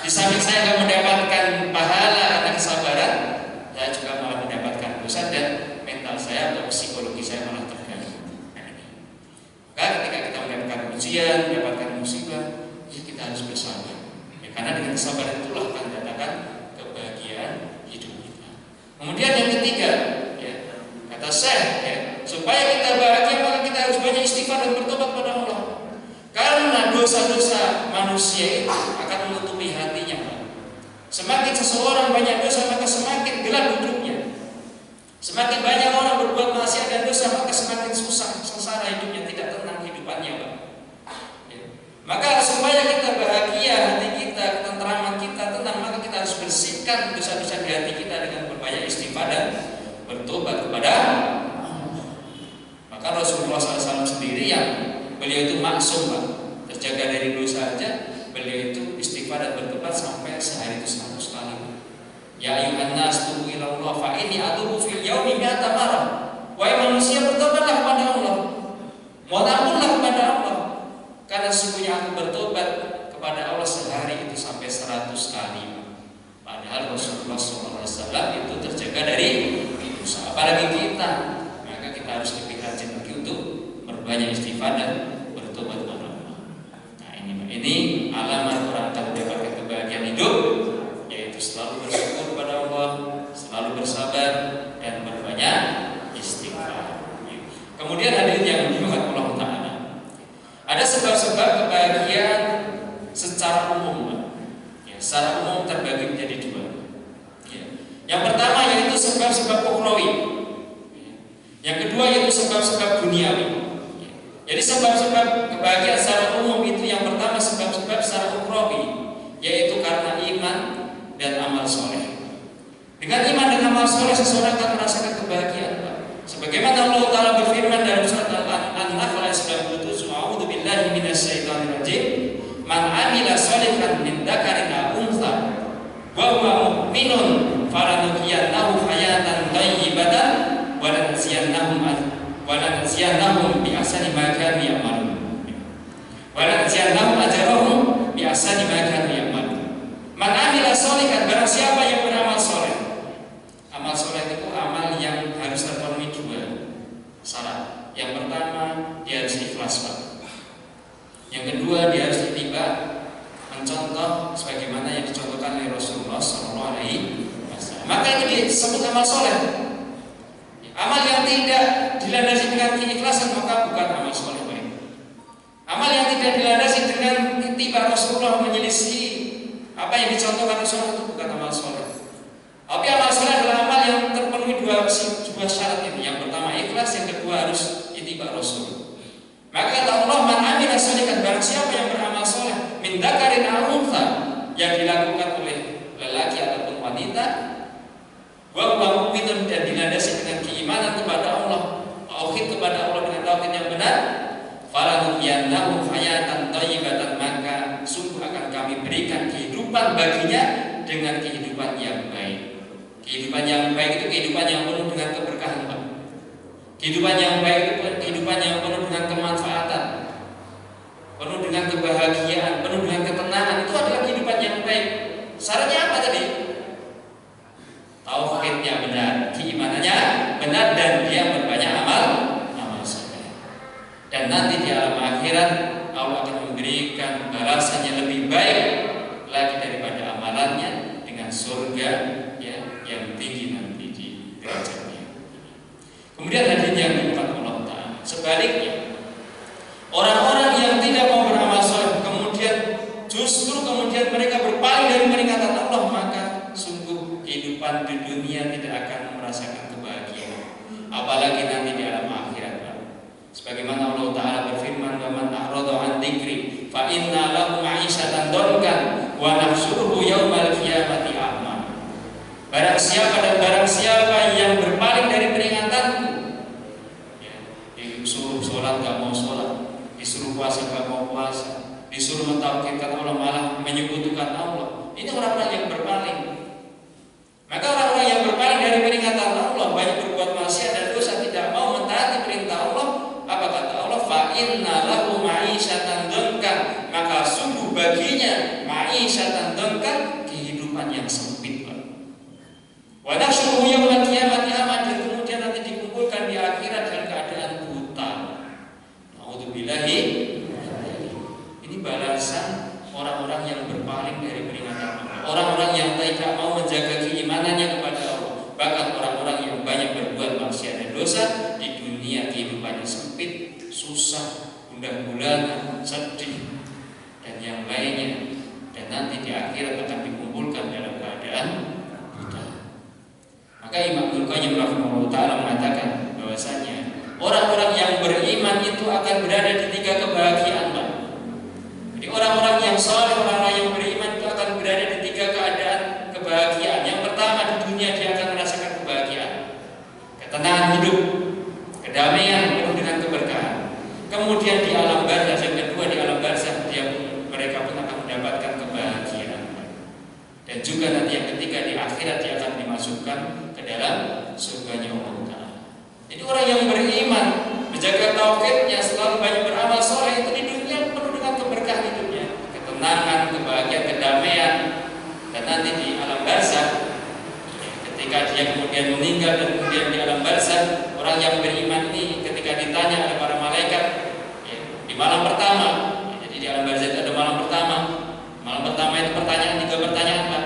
Di samping saya akan mendapatkan pahala karena kesabaran, saya juga malah mendapatkan dosa dan mental saya atau psikologi saya malah terganggu. Maka ketika kita mendapatkan ujian, mendapatkan musibah, ya kita harus bersabar. Ya, karena dengan kesabaran itulah akan datangkan kebahagiaan hidup kita. Kemudian yang ketiga, ya, kata Syekh, ya, supaya kita bahagia maka kita harus banyak istighfar dan bertobat pada Allah. Karena dosa-dosa manusia itu akan menutupi hatinya. Semakin seseorang banyak dosa maka semakin gelap hidupnya. Semakin banyak orang berbuat maksiat dan dosa maka semakin susah, sengsara hidupnya, tidak tenang hidupannya, Pak. Ya. Maka supaya kita bahagia, hati kita, ketenteraman kita tenang, maka kita harus bersihkan dosa-dosa di hati kita dengan berbanyak istighfar dan bertobat kepada Allah. Maka Rasulullah SAW sendiri yang beliau itu maksum, Pak, terjaga dari dosa saja, beliau itu istighfar dan bertobat sampai sehari itu 100 kali. Ya ayyuhan nas tubu ila Allah fa inni atubu fil yaumi mi'ata marrah. Wahai manusia, bertobatlah kepada Allah. Mohon ampunlah kepada Allah. Karena sesungguhnya aku bertobat kepada Allah sehari itu sampai 100 kali. Padahal Rasulullah SAW itu terjaga dari dosa. Apalagi kita, maka kita harus lebih rajin lagi untuk berbanyak istighfar dan bertobat kepada Allah. Nah ini alamat orang tak mendapatkan kebahagiaan hidup, yaitu selalu bersyukur kepada Allah, selalu bersabar dan berbanyak istighfar. Kemudian hadirin yang dimuliakan Allah Ta'ala, ada sebab-sebab kebahagiaan secara umum. Ya, secara umum terbagi menjadi dua. Ya. Yang pertama yaitu sebab-sebab ukhrawi. Yang kedua yaitu sebab-sebab duniawi. Jadi sebab-sebab kebahagiaan secara umum itu yang pertama sebab-sebab secara ukhrawi, yaitu karena iman dan amal soleh. Dengan iman dan amal soleh seseorang akan merasakan kebahagiaan. Sebagaimana Allah Ta'ala berfirman dalam surat Al-Nahl ayat 97, A'udzu billahi minasyaitonir rajim, man 'amila shalihan min dzakarin aw untha wa huwa mu'minun falanuhyiyannahu hayatan thayyibatan wa lanajziyannahum bi ahsani ma kanu ya'malun. Wa lanajziyannahum ajrahum bi ahsani ma kanu ya'malun. Man 'amila shalihan, barang siapa yang beramal soleh. Amal soleh itu amal yang harus terpenuhi dua syarat. Yang pertama, dia harus ikhlas, Pak. Yang kedua, dia harus ittiba, mencontoh sebagaimana yang dicontohkan oleh Rasulullah SAW. Maka ini disebut amal soleh. Amal yang tidak dilandasi dengan keikhlasan maka bukan amal soleh, Pak. Amal yang tidak dilandasi dengan ittiba Rasulullah, menyelisih apa yang dicontohkan Rasulullah, itu bukan amal soleh. Tapi amal soleh adalah amal yang terpenuhi dua syarat ini. Yang pertama ikhlas, yang kedua harus ittiba Rasul. Maka kata Allah, man 'amila shalihan, barang siapa yang beramal soleh min dzakarin aw untha, yang dilakukan oleh lelaki ataupun wanita, wa huwa mu'minun, dan dilandasi dengan keimanan kepada Allah, tauhid kepada Allah dengan tauhid yang benar, falanuhyiyannahu hayatan thayyibatan, maka sungguh akan kami berikan kehidupan baginya dengan kehidupan yang baik. Kehidupan yang baik itu kehidupan yang penuh dengan keberkahan, Pak. Kehidupan yang baik itu kehidupan yang penuh dengan kemanfaatan, penuh dengan kebahagiaan, penuh dengan ketenangan. Itu adalah kehidupan yang baik. Syaratnya apa tadi? Tauhidnya benar, keimanannya benar, dan dia berbanyak amal soleh. Dan nanti di alam akhirat Allah akan memberikan balasan yang lebih baik lagi daripada amalannya dengan surga yang tinggi nanti di derajatnya. Kemudian hadirin yang dimuliakan Allah Ta'ala, sebaliknya orang-orang yang tidak mau beramal soleh justru kemudian mereka berpaling dari peringatan Allah, maka sungguh kehidupan di dunia tidak akan merasakan kebahagiaan, apalagi nanti di alam akhirat. Sebagaimana Allah Ta'ala berfirman, wa man a'rada 'an dzikri fa inna lahu ma'isyatan dhankan wa nahsyuruhu yaumal qiyamati a'ma. Barang siapa yang berpaling dari peringatanku, ya, disuruh sholat gak mau sholat, disuruh puasa gak mau puasa, disuruh mentauhidkan Allah malah menyekutukan Allah. Ini orang-orang yang berpaling. Maka orang-orang yang berpaling dari peringatan Allah, banyak berbuat maksiat dan dosa, tidak mau mentaati perintah Allah, apa kata Allah? Fa inna lahu ma'isyatan dhankan, maka sungguh baginya ma'isyatan dhankan, kehidupan yang sempit. Wa nahsyuruhu yaumal qiyamati a'ma, dan kemudian nanti dikumpulkan di akhirat dalam keadaan buta. Nauzubillahi. Ini balasan orang-orang yang berpaling dari peringatan Allah, orang-orang yang tidak mau menjaga keimanannya kepada Allah, bahkan orang-orang yang banyak berbuat maksiat dan dosa di dunia, kehidupannya sempit, susah, gundah-gulana, sedih, dan yang lainnya, dan nanti di akhirat akan dikumpulkan dalam keadaan buta. Maka Imam Ibnu Qayyim rahimahullah ta'ala mengatakan bahwasanya orang-orang yang beriman itu akan berada di 3 kebahagiaan, Pak. Jadi orang-orang yang saleh, orang-orang yang beriman itu akan berada di 3 keadaan kebahagiaan. Yang pertama, di dunia dia akan merasakan kebahagiaan, ketenangan hidup, kedamaian penuh dengan keberkahan. Kemudian di alam barzakh, yang kedua di alam barzakh mereka pun akan mendapatkan kebahagiaan. Dan juga nanti yang ketiga di akhirat dia akan dimasukkan ke dalam surganya Allah Ta'ala. Jadi orang yang beriman, menjaga tauhidnya, selalu banyak beramal soleh, itu di dunia penuh dengan keberkahan hidupnya, ketenangan, kebahagiaan, kedamaian. Dan nanti di alam barzakh, ketika dia kemudian meninggal dan kemudian di alam barzakh, orang yang beriman ini ketika ditanya oleh para malaikat, ya, di malam pertama, jadi di alam barzakh itu ada malam pertama. Malam pertama itu pertanyaan, 3 pertanyaan, Pak.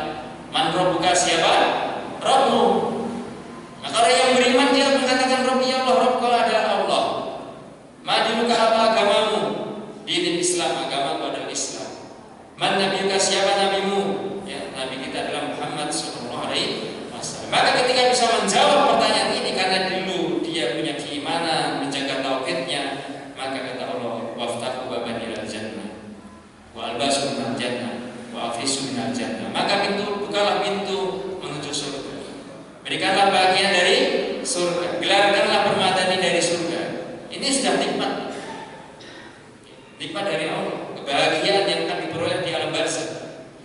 Man rabbuka, siapa Rabbmu? Maka orang yang beriman dia mengatakan Rabbi Allah, Rabbku adalah Allah. Madinuka, apa agamamu? Dinul Islam, agamaku adalah Islam. Man nabiyuka, siapa nabimu? Ya, nabi kita adalah Muhammad sallallahu alaihi wasallam. Maka ketika bisa menjawab pertanyaan ini, karena dulu dia punya keimanan, menjaga tauhidnya, maka kata Allah, waftahu baban ilal jannah wa albasu minal jannah wa afisu minal jannah. Maka bukalah pintu menuju surga. Berikanlah bagian dari surga, gelarkanlah permadani dari surga. Ini sudah nikmat dari Allah, kebahagiaan yang akan diperoleh di alam barzakh.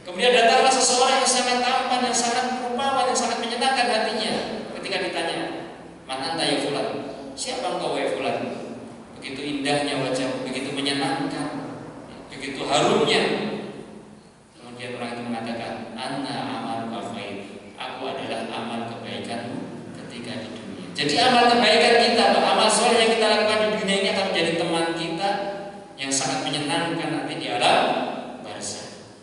Kemudian datanglah seseorang yang sangat tampan, yang sangat rupawan, yang sangat menyenangkan hatinya. Ketika ditanya, man anta ya fulan, siapa engkau ya fulan? Begitu indahnya wajahmu, begitu menyenangkan, begitu harumnya. Kemudian orang itu mengatakan, anna amaluka khair, aku adalah amal kebaikanmu ketika di dunia. Jadi amal kebaikan kita, amal soleh yang kita lakukan di dunia ini akan menjadi teman kita yang sangat menyenangkan nanti di alam barzakh.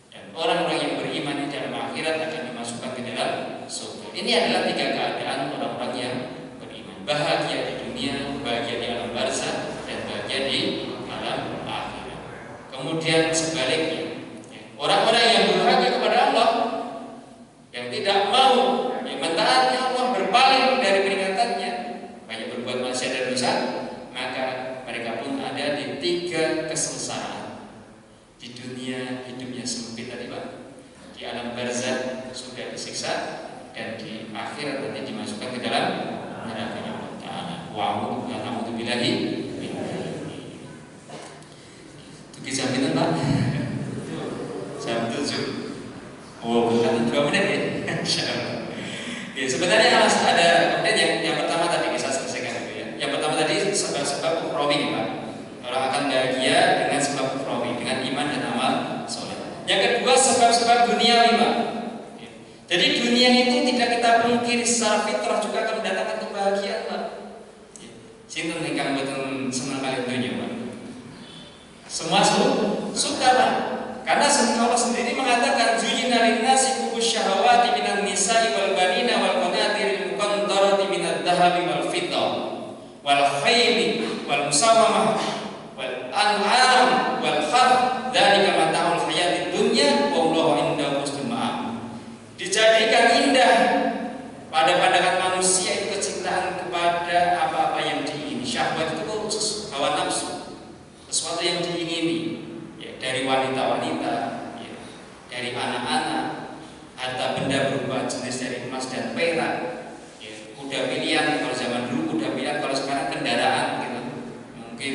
Dan orang-orang yang beriman di dalam akhirat akan dimasukkan ke dalam surga. Ini adalah 3 keadaan orang-orang yang beriman: bahagia di dunia, bahagia di alam barzakh, dan bahagia di alam akhirat. Kemudian sebaliknya, orang-orang yang durhaka kepada Allah, yang tidak mau mentaati Allah, berpaling dari peringatannya, banyak berbuat maksiat dan dosa, maka mereka pun ada di 3 kesengsaraan. Di dunia hidupnya sempit tadi, Pak. Di alam barzakh sudah disiksa, dan di akhirat nanti dimasukkan ke dalam neraka Allah Ta'ala. Wa'udhu billahi. Itu jaminan, Pak. Jam 7. Oh, bukan 2 menit ya. Insyaallah. Ya, sebenarnya ada kemudian yang pertama tadi bisa selesaikan itu ya. Yang pertama tadi sebab ukhrawi, Pak. Orang akan bahagia dengan sebab ukhrawi, dengan iman dan amal soleh. Yang kedua sebab-sebab duniawi, Pak. Jadi dunia itu tidak kita pungkiri, secara fitrah juga akan mendatangkan kebahagiaan, Pak. Sinten ingkang mboten seneng kali dunia, Pak? Semua suka, Pak. Karena Allah sendiri mengatakan zuyina linnasi hubbush syahawati minan nisa'i wal banina wal qanatiril muqantarati minadh dhahabi wal fiddah wal khayli wal musawwamah wal an'am wal harth dzalika mata'ul hayatid dunya wallahu indahu husnul ma'ab. Dijadikan indah pada pandangan manusia itu kecintaan kepada apa-apa yang diingini. Syahwat itu hawa nafsu, sesuatu yang diingini. Dari wanita-wanita, ya, dari anak-anak, harta benda berupa jenis dari emas dan perak. Ya, kuda pilihan kalau zaman dulu kuda pilihan, kalau sekarang kendaraan gitu. Mungkin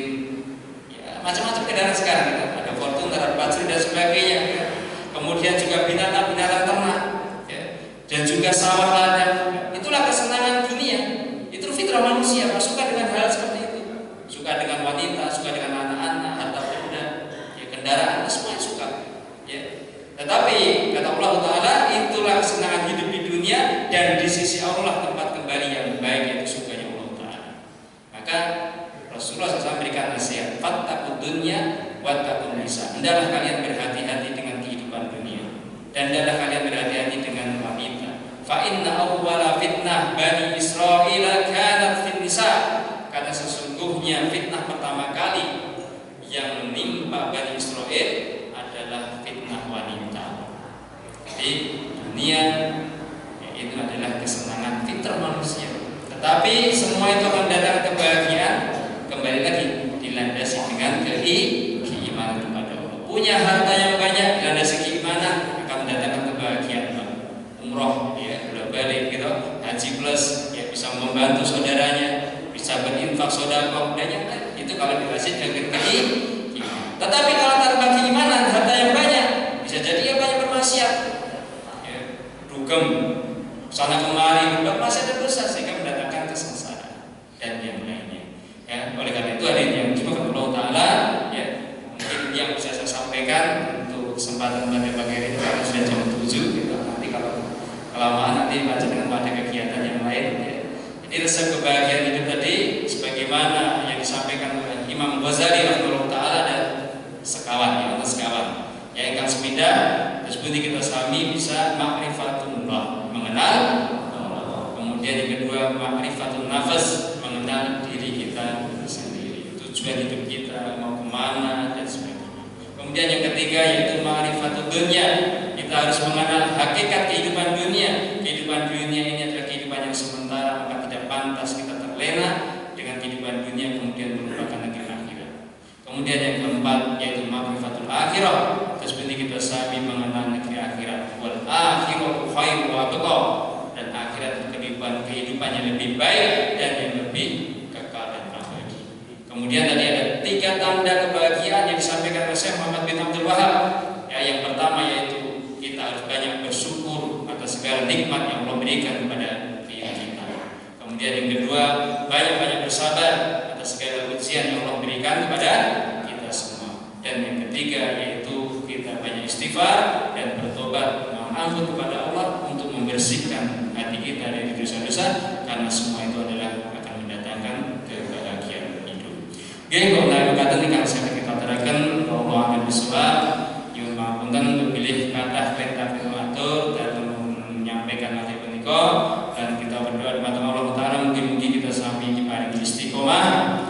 ya, macam-macam kendaraan sekarang gitu. Ada Fortuner, Pajero dan sebagainya. Ya. Kemudian juga binatang-binatang ternak, ya. Dan juga sawah ladang. Itulah kesenangan dunia. Itu fitrah manusia, suka dengan hal seperti itu. Suka dengan wanita, suka dengan anak-anak, harta benda, ya, kendaraan, semua suka. Ya. Tetapi kata Allah Ta'ala, itulah kesenangan hidup di dunia, dan di sisi Allah tempat kembali yang baik, yaitu surganya Allah Ta'ala. Maka Rasulullah SAW memberikan nasihat, fattaqud dunya wattaqun nisa. Hendaklah kalian berhati-hati dengan kehidupan dunia, dan hendaklah kalian berhati-hati dengan wanita. Fa inna awwala fitnah Bani Israil kanat fin nisa. Karena sesungguhnya fitnah pertama kali yang menimpa Bani Israil adalah fitnah wanita. Jadi dunia ya, itu adalah kesenangan fitrah manusia. Tetapi semua itu akan datang kebahagiaan, kembali lagi dilandasi dengan keimanan kepada Allah. Punya harta yang banyak dilandasi keimanan akan mendatangkan kebahagiaan. Umroh ya, udah balik gitu, haji plus ya, bisa membantu saudaranya, bisa berinfak sedekah, dan yang lain. Itu kalau dilandasi dengan keimanan. Tetapi kalau tanpa keimanan, harta yang banyak bisa jadi ya banyak bermaksiat. Dugem sana kemari, bukan maksiat dan dosa, sehingga mendatangkan kesengsaraan dan yang lainnya. Ya, oleh karena itu ada yang cuma Allah Ta'ala, ya, mungkin yang bisa saya sampaikan untuk kesempatan pada pagi hari ini karena sudah jam 7 gitu. Nanti kalau kelamaan nanti baca dengan pada kegiatan yang lain. Ya. Jadi resep kebahagiaan hidup tadi, sebagaimana yang disampaikan oleh Imam Ghazali rahimahullah Ta'ala dan sekawan, ya, atau sekawan. Ya, ingkang sepindah tersebut kita sami bisa ma'rifatullah, mengenal Allah. Kemudian yang kedua ma'rifatun nafas, mengenal diri kita sendiri, tujuan hidup kita mau kemana dan sebagainya. Kemudian yang ketiga yaitu ma'rifatul dunya, kita harus mengenal hakikat kehidupan dunia. Kehidupan dunia ini adalah kehidupan yang sementara, maka tidak pantas kita terlena dengan kehidupan dunia kemudian melupakan negeri akhirat. Kemudian yang keempat yaitu ma'rifatul akhirah. Seperti kita sami mengenal negeri akhirat, wal akhiratu khairu wa abqa, dan akhirat kehidupan yang lebih baik dan yang lebih kekal dan abadi. Kemudian tadi ada 3 tanda kebahagiaan yang disampaikan oleh Syekh Muhammad bin Abdul Wahab. Ya, yang pertama yaitu kita harus banyak bersyukur atas segala nikmat yang Allah berikan kepada diri kita. Kemudian yang kedua, banyak-banyak bersabar atas segala ujian yang Allah berikan kepada kita semua. Dan yang ketiga yaitu kita banyak istighfar dan bertobat, mohon ampun kepada Allah untuk membersihkan hati kita dari dosa-dosa, karena semua itu adalah akan mendatangkan kebahagiaan hidup. Oke, kalau dari kata ini kan saya kita terangkan bahwa akan bisawab yang mengapunten memilih kata perintah atur dan menyampaikan hati peniko, dan kita berdoa kepada Allah Ta'ala mungkin kita sami diparingi istiqomah.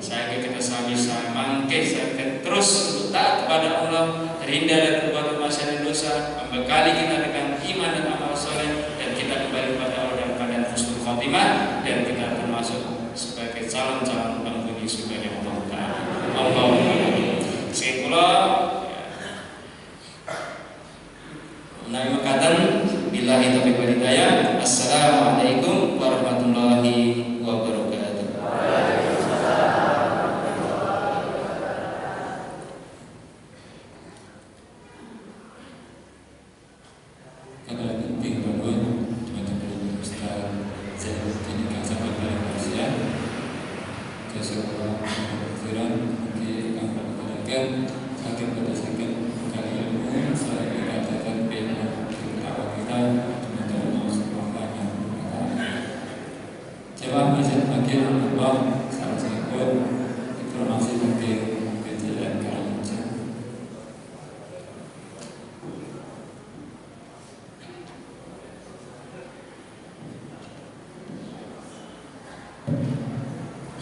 Saya kita sami mangke saya terus taat kepada Allah, terhindar dari perbuatan maksiat dan dosa, membekali kita dengan iman dan amal soleh, dan kita kembali kepada Allah dalam keadaan husnul khotimah, dan kita termasuk sebagai calon-calon penghuni surga Allah Ta'ala. Allahumma amin. Sekula menawi mekaten billahi taufiq wal hidayah. Assalamualaikum warahmatullahi wabarakatuh.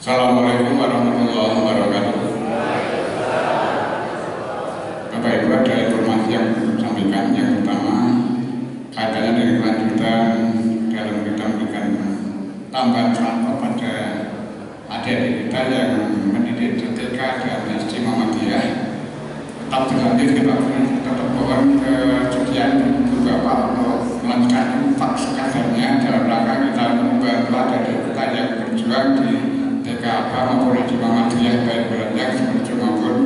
Assalamualaikum warahmatullahi wabarakatuh. Bapak Ibu, ada informasi yang sampaikan. Yang pertama, kaitannya dengan kelanjutan dalam kita memberikan tambahan contoh pada adik-adik kita yang mendidik TK dan SD Muhammadiyah. Tetap berlanjut, kita tetap pohon kesucian juga Pak melanjutkan infak zakat maupun di Muhammadiyah baik belajar seperti maupun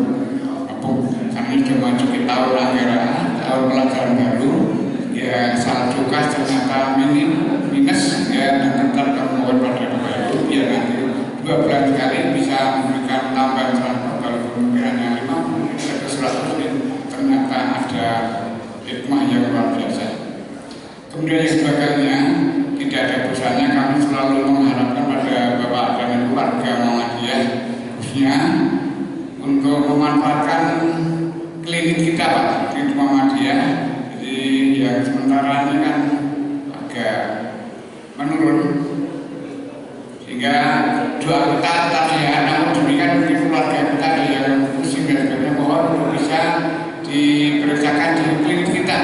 kami sudah maju ke tahun anggaran tahun pelajaran baru ya salah tugas ternyata minus ya dan tetap mohon pada Bapak Ibu biar nanti 2 bulan sekali bisa memberikan tambahan transport kalau kemungkinannya 50 atau 100 ternyata ada hikmah yang luar biasa. Kemudian yang sebagainya tidak ada dosanya kami selalu mengharapkan pada Bapak dan keluarga Muhammadiyah khususnya untuk memanfaatkan klinik kita Pak, klinik Muhammadiyah. Jadi yang sementara ini kan agak menurun sehingga doa kita tetap sehat, namun demikian bagi keluarga kita yang pusing dan sebagainya mohon untuk bisa diperiksakan di klinik kita.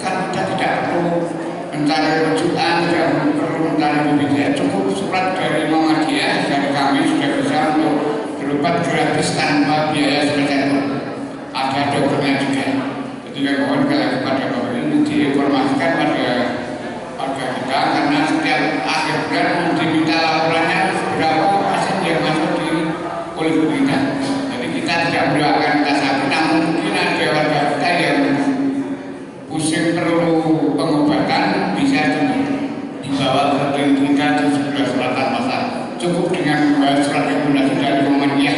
Kan kita tidak perlu mencari rujukan, tidak perlu mencari BPJS, cukup surat dari Muhammadiyah dari kami sudah bisa untuk berobat gratis tanpa biaya sepeserpun. Ada dokternya juga. Jadi kami mohon kepada Bapak ini diinformasikan pada warga kita karena setiap akhir bulan diminta laporannya berapa pasien yang masuk di poliklinik kita. Jadi kita tidak berdoakan kita sakit, namun mungkin ada warga kita yang pusing perlu pengobatan bisa dibawa ke klinik kita di sebelah selatan pasar. Cukup dengan membawa surat rekomendasi dari Muhammadiyah.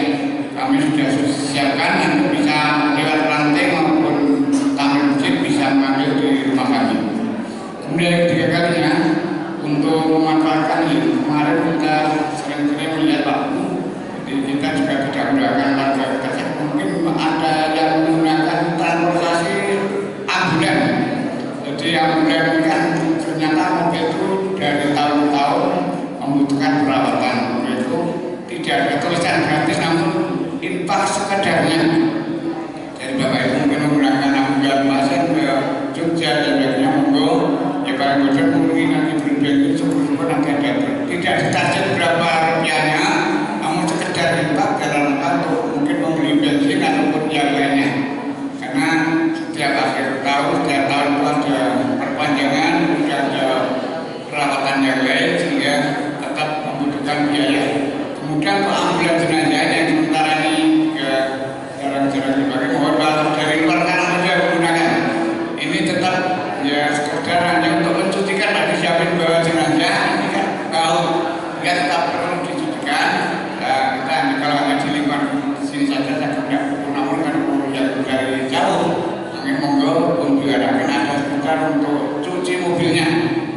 Kami sudah siapkan untuk bisa lewat rantai maupun tamu masjid bisa mengambil di rumah kami. Kemudian yang ketiga kalinya untuk memanfaatkan ini kemarin kita sering-sering melihat Pak, jadi kita juga tidak menggunakan warga kita. Mungkin ada yang menggunakan transportasi ambulan. Jadi ambulan kan ternyata mobil itu dari tahun-tahun membutuhkan perawatan. Itu tidak ada tulisan gratis, namun infak sekadarnya. Jadi Bapak Ibu mungkin menggunakan ambulan pasien ke Jogja dan sebagainya, monggo ya barang bodoh mungkin nanti berbeda syukur-syukur nanti ada tidak ditarget berapa rupiahnya, namun sekedar infak dalam rangka untuk mungkin membeli bensin ataupun yang lainnya. Karena setiap akhir tahun, setiap tahun itu ada perpanjangan, tidak ada perawatan yang lain sehingga tetap membutuhkan biaya. Kemudian untuk ambulan jenazah yang sementara ini juga jarang-jarang dipakai, mohon maaf dari luar kanan saja menggunakan. Ini tetap ya sekedar hanya untuk mencucikan, tapi siapin bawa jenazah ini kan bau, ya tetap perlu dicucikan. Nah, kita kalau hanya di lingkungan sini saja saya tidak perlu, namun kan yang dari jauh, mungkin monggo untuk diadakan ada sekitar untuk cuci mobilnya.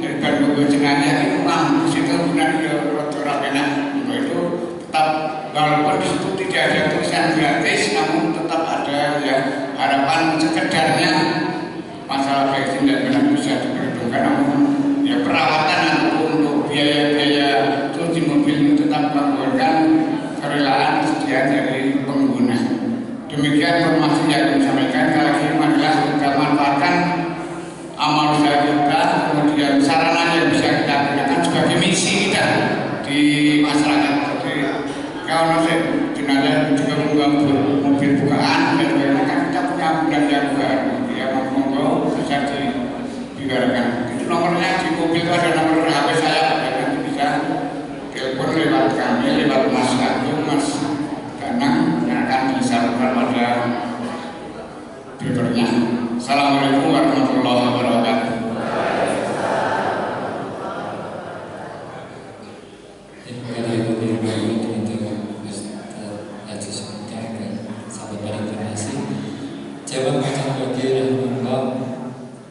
Dari ban mobil jenazah ini memang di situ benar ya rapena. Itu tetap walaupun di situ tidak ada tulisan gratis, namun tetap ada ya harapan sekedarnya masalah vaksin dan benar bisa diperhitungkan, namun ya perawatan untuk biaya-biaya cuci mobil ini tetap menggunakan kerelaan kesediaan dari pengguna. Demikian informasi yang disampaikan. Kali ini adalah kita manfaatkan amal usaha kita, kemudian sarana yang bisa kita gunakan sebagai misi kita di masyarakat. Jadi kalau nanti jenazah juga membuang mobil bukaan dan sebagainya, kan kita punya ambulan yang baru. Ya monggo bisa dibicarakan. Itu nomornya di mobil itu ada nomor HP saya, nanti bisa telepon lewat kami, lewat Mas Agung, Mas Danang yang akan disalurkan pada berikutnya. Assalamualaikum warahmatullahi wabarakatuh. Jawab macam bagi rahmatullah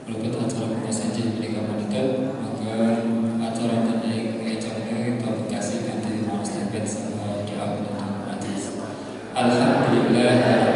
merupakan acara saja mereka monitor agar acara naik ejangnya publikasi dan di masyarakat semua doa penutup majlis. Alhamdulillah.